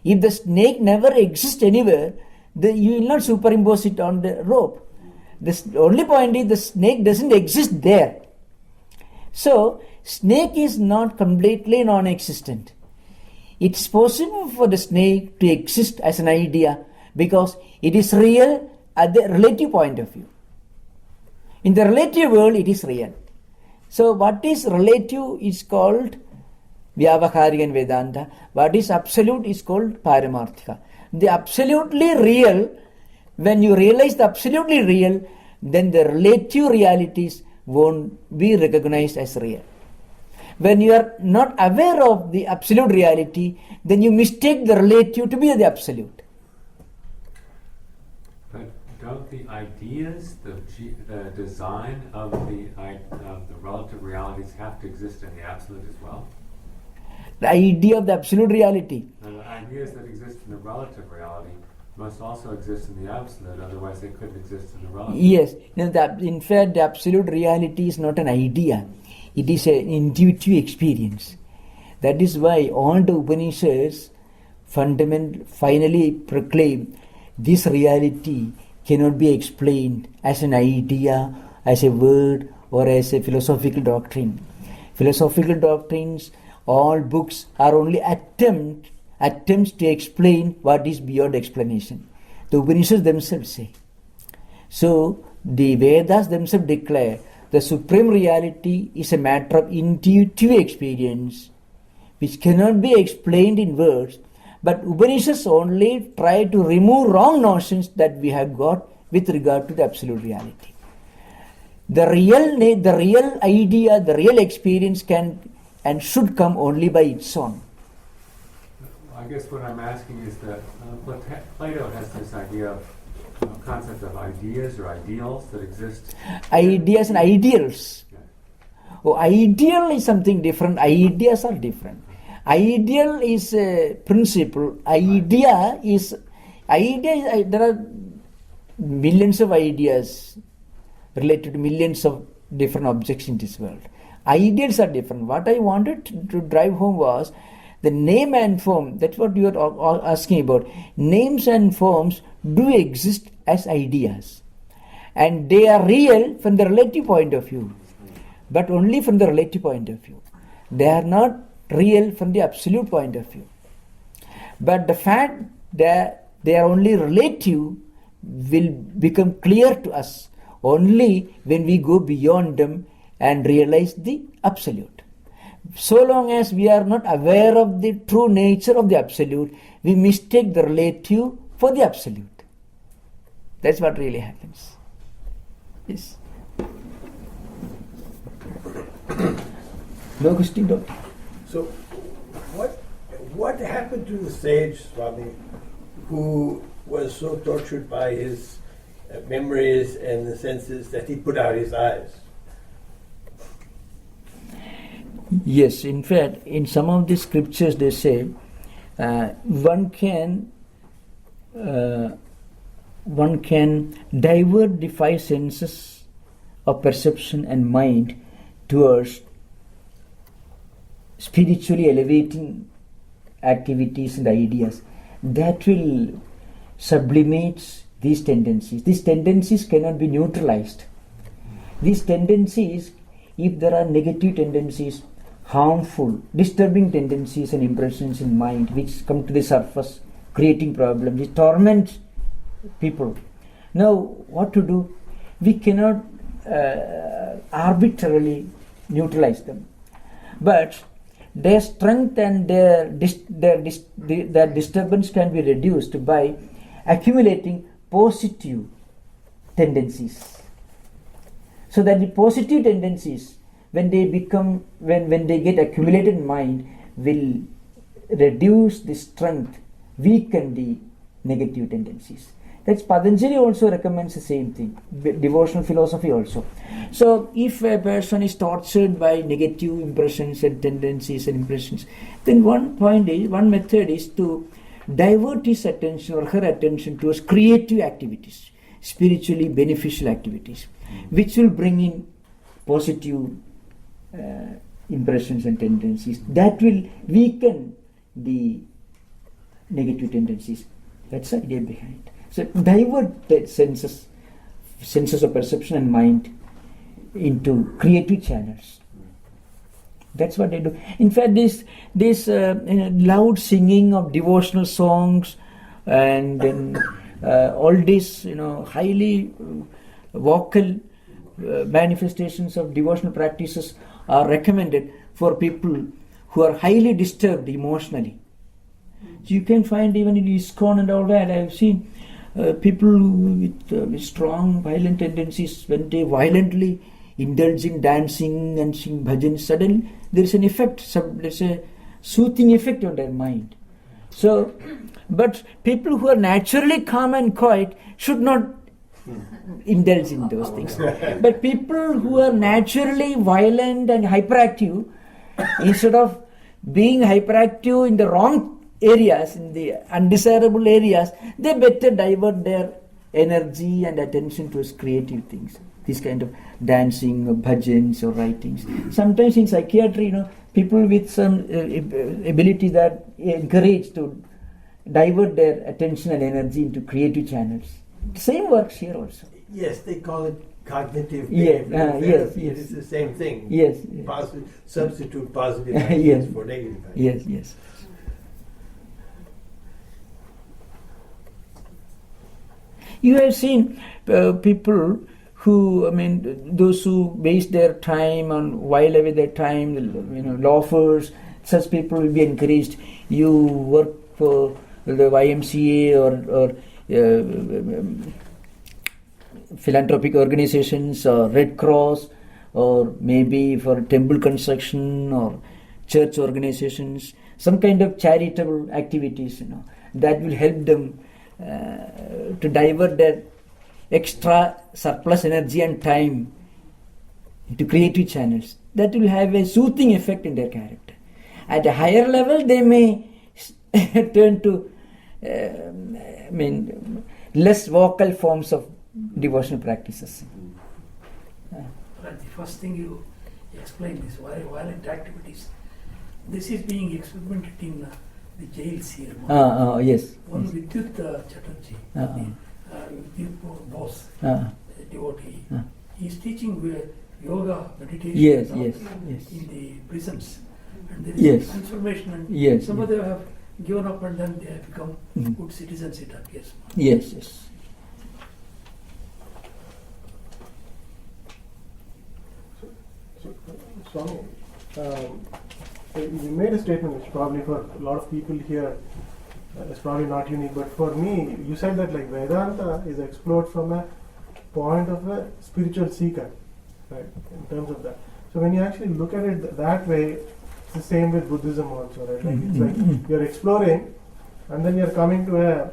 If the snake never exists anywhere, you will not superimpose it on the rope. The only point is the snake doesn't exist there. So, snake is not completely non-existent. It's possible for the snake to exist as an idea because it is real at the relative point of view. In the relative world, it is real. So, what is relative is called Vyavaharika in Vedanta. What is absolute is called Paramarthika. The absolutely real, when you realize the absolutely real, then the relative realities won't be recognized as real. When you are not aware of the absolute reality, then you mistake the relative to be the absolute. But don't the ideas, the design of the relative realities have to exist in the absolute as well? The idea of the absolute reality. And the ideas that exist in the relative reality must also exist in the absolute, otherwise they couldn't exist in the relative. Yes. In fact, the absolute reality is not an idea. It is an intuitive experience. That is why all the Upanishads finally proclaim this reality cannot be explained as an idea, as a word, or as a philosophical doctrine. Philosophical doctrines, all books are only attempts to explain what is beyond explanation. The Upanishads themselves say. So, the Vedas themselves declare the supreme reality is a matter of intuitive experience which cannot be explained in words, but Upanishads only try to remove wrong notions that we have got with regard to the absolute reality. The real idea, the real experience can and should come only by its own. I guess what I'm asking is that Plato has this idea of concept of ideas or ideals that exist. Ideas and ideals. Yeah. Oh, ideal is something different. Ideas are different. Ideal is a principle. There are millions of ideas related to millions of different objects in this world. Ideals are different. What I wanted to drive home was the name and form. That's what you are asking about. Names and forms do exist as ideas, and they are real from the relative point of view, but only from the relative point of view. They are not real from the absolute point of view. But the fact that they are only relative will become clear to us only when we go beyond them and realize the absolute. So long as we are not aware of the true nature of the absolute, we mistake the relative for the absolute. That's what really happens. Yes. No question, Doctor? So, what happened to the sage, Swami, who was so tortured by his memories and the senses that he put out his eyes? Yes, in fact, in some of the scriptures they say one can divert the five senses of perception and mind towards spiritually elevating activities and ideas that will sublimate these tendencies. These tendencies cannot be neutralized. These tendencies, if there are negative tendencies, harmful, disturbing tendencies and impressions in mind which come to the surface, creating problems, which torment people. Now, what to do? We cannot arbitrarily neutralize them, but their strength and their disturbance can be reduced by accumulating positive tendencies. So that the positive tendencies, when they get accumulated in mind, will reduce the strength, weaken the negative tendencies. That's Patanjali also recommends the same thing, devotional philosophy also. So if a person is tortured by negative impressions and tendencies and impressions, then one method is to divert his attention or her attention towards creative activities, spiritually beneficial activities, which will bring in positive impressions and tendencies. That will weaken the negative tendencies. That's the idea behind. So divert the senses of perception and mind into creative channels. That's what they do. In fact, this loud singing of devotional songs and then all these highly vocal manifestations of devotional practices are recommended for people who are highly disturbed emotionally. So you can find even in ISKCON and all that, I have seen people with strong violent tendencies, when they violently indulge in dancing and sing bhajans, suddenly there is an effect, there's a soothing effect on their mind. So, but people who are naturally calm and quiet should not indulge in those things. But people who are naturally violent and hyperactive, instead of being hyperactive in the wrong areas, in the undesirable areas, they better divert their energy and attention towards creative things. This kind of dancing or bhajans or writings. Sometimes in psychiatry, people with some ability that encourage to divert their attention and energy into creative channels. Same works here also. Yes, they call it cognitive yes, behavioral yes, therapy. yes. It's the same thing. Yes. Substitute positive Yes. ideas for negative ideas. Yes. You have seen people who, those who waste their time and while away their time, loafers, such people will be encouraged. You work for the YMCA or philanthropic organizations or Red Cross, or maybe for temple construction or church organizations, some kind of charitable activities, that will help them to divert their extra surplus energy and time into creative channels. That will have a soothing effect in their character. At a higher level, they may turn to less vocal forms of devotional practices. But the first thing you explained is violent activities. This is being experimented in the jails here. Yes. One Vidyut Chatterjee, Vidyut Bose, devotee, he is teaching yoga, meditation Yes. in the prisons. And there is Yes. transformation, and Yes, some of them have given up and then they have become good citizens, it appears. Yes. Swami, you made a statement which probably for a lot of people here is probably not unique, but for me, you said that like Vedanta is explored from a point of a spiritual seeker, right? In terms of that. So when you actually look at it that way, it's the same with Buddhism also, right? Like it's like you're exploring, and then you're coming to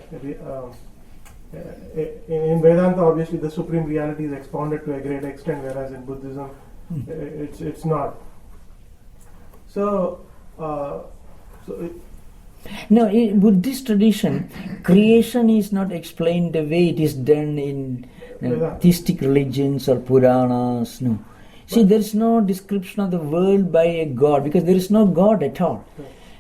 in Vedanta, obviously the supreme reality is expounded to a great extent, whereas in Buddhism, it's not. So, No, in Buddhist tradition, creation is not explained the way it is done in theistic religions or Puranas. No. See, there is no description of the world by a God, because there is no God at all.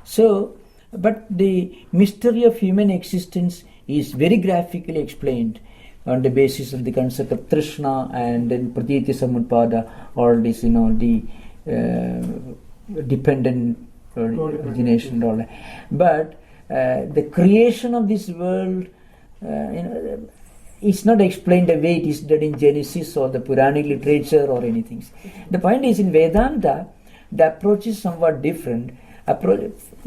So, but the mystery of human existence is very graphically explained on the basis of the concept of Trishna and then Pratiti Samutpada, all this, the dependent origination and all that. But the creation of this world, it's not explained the way it is done in Genesis or the Puranic literature or anything. The point is, in Vedanta, the approach is somewhat different. From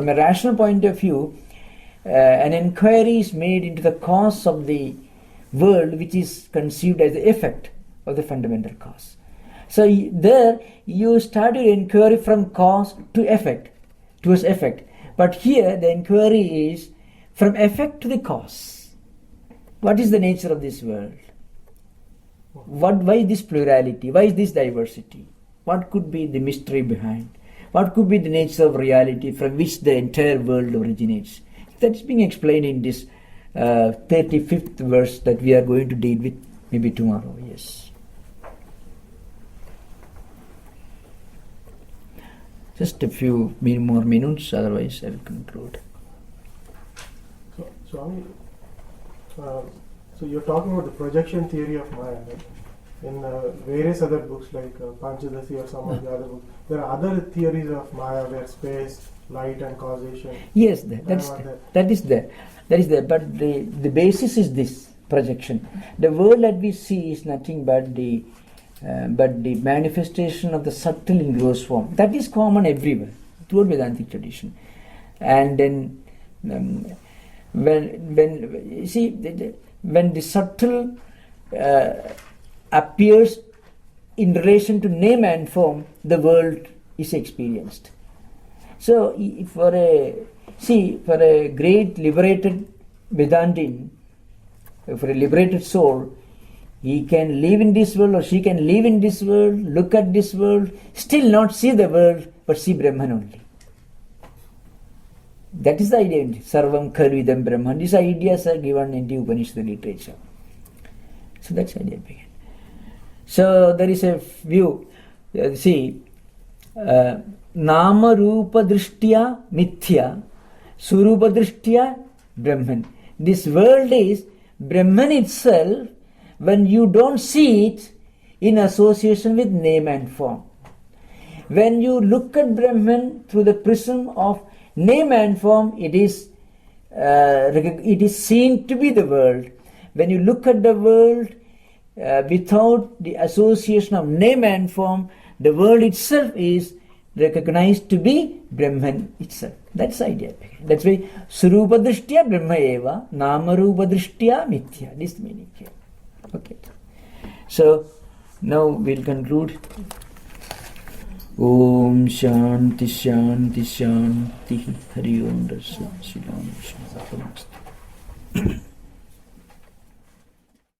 a rational point of view, an inquiry is made into the cause of the world, which is conceived as the effect of the fundamental cause. So there you start your inquiry from cause to effect, towards effect. But here the inquiry is from effect to the cause. What is the nature of this world? Why this plurality? Why is this diversity? What could be the mystery behind? What could be the nature of reality from which the entire world originates? That is being explained in this 35th verse that we are going to deal with maybe tomorrow. Yes. Just a few more minutes, otherwise I will conclude. So, Swami, so you're talking about the projection theory of Maya, right? In various other books like Panchadasi or some of the other books, there are other theories of Maya where space, light and causation. Yes, that is there. But the basis is this projection. The world that we see is nothing but the manifestation of the subtle in gross form. That is common everywhere throughout Vedantic tradition. And then when the subtle appears in relation to name and form, the world is experienced. So for a great liberated Vedantin, for a liberated soul, he can live in this world or she can live in this world, look at this world, still not see the world, but see Brahman only. That is the idea. Sarvam khalu idam Brahman. These ideas are given in the Upanishad literature. So that's the idea began. So there is a view. Nama Rupa Drishtya Mithya, Surupa Drishtya Brahman. This world is Brahman itself when you don't see it in association with name and form. When you look at Brahman through the prism of name and form, it is seen to be the world. When you look at the world without the association of name and form, the world itself is recognized to be Brahman itself. That's the idea. That's why Surupa Drishtya Brahma Eva, Nama Rupa Drishtya Mithya. This meaning here. Okay. So now we'll conclude. Om Shanti Shanti Shanti. Hari Om Rasa Sri Ram Vishnu Arpanamastu.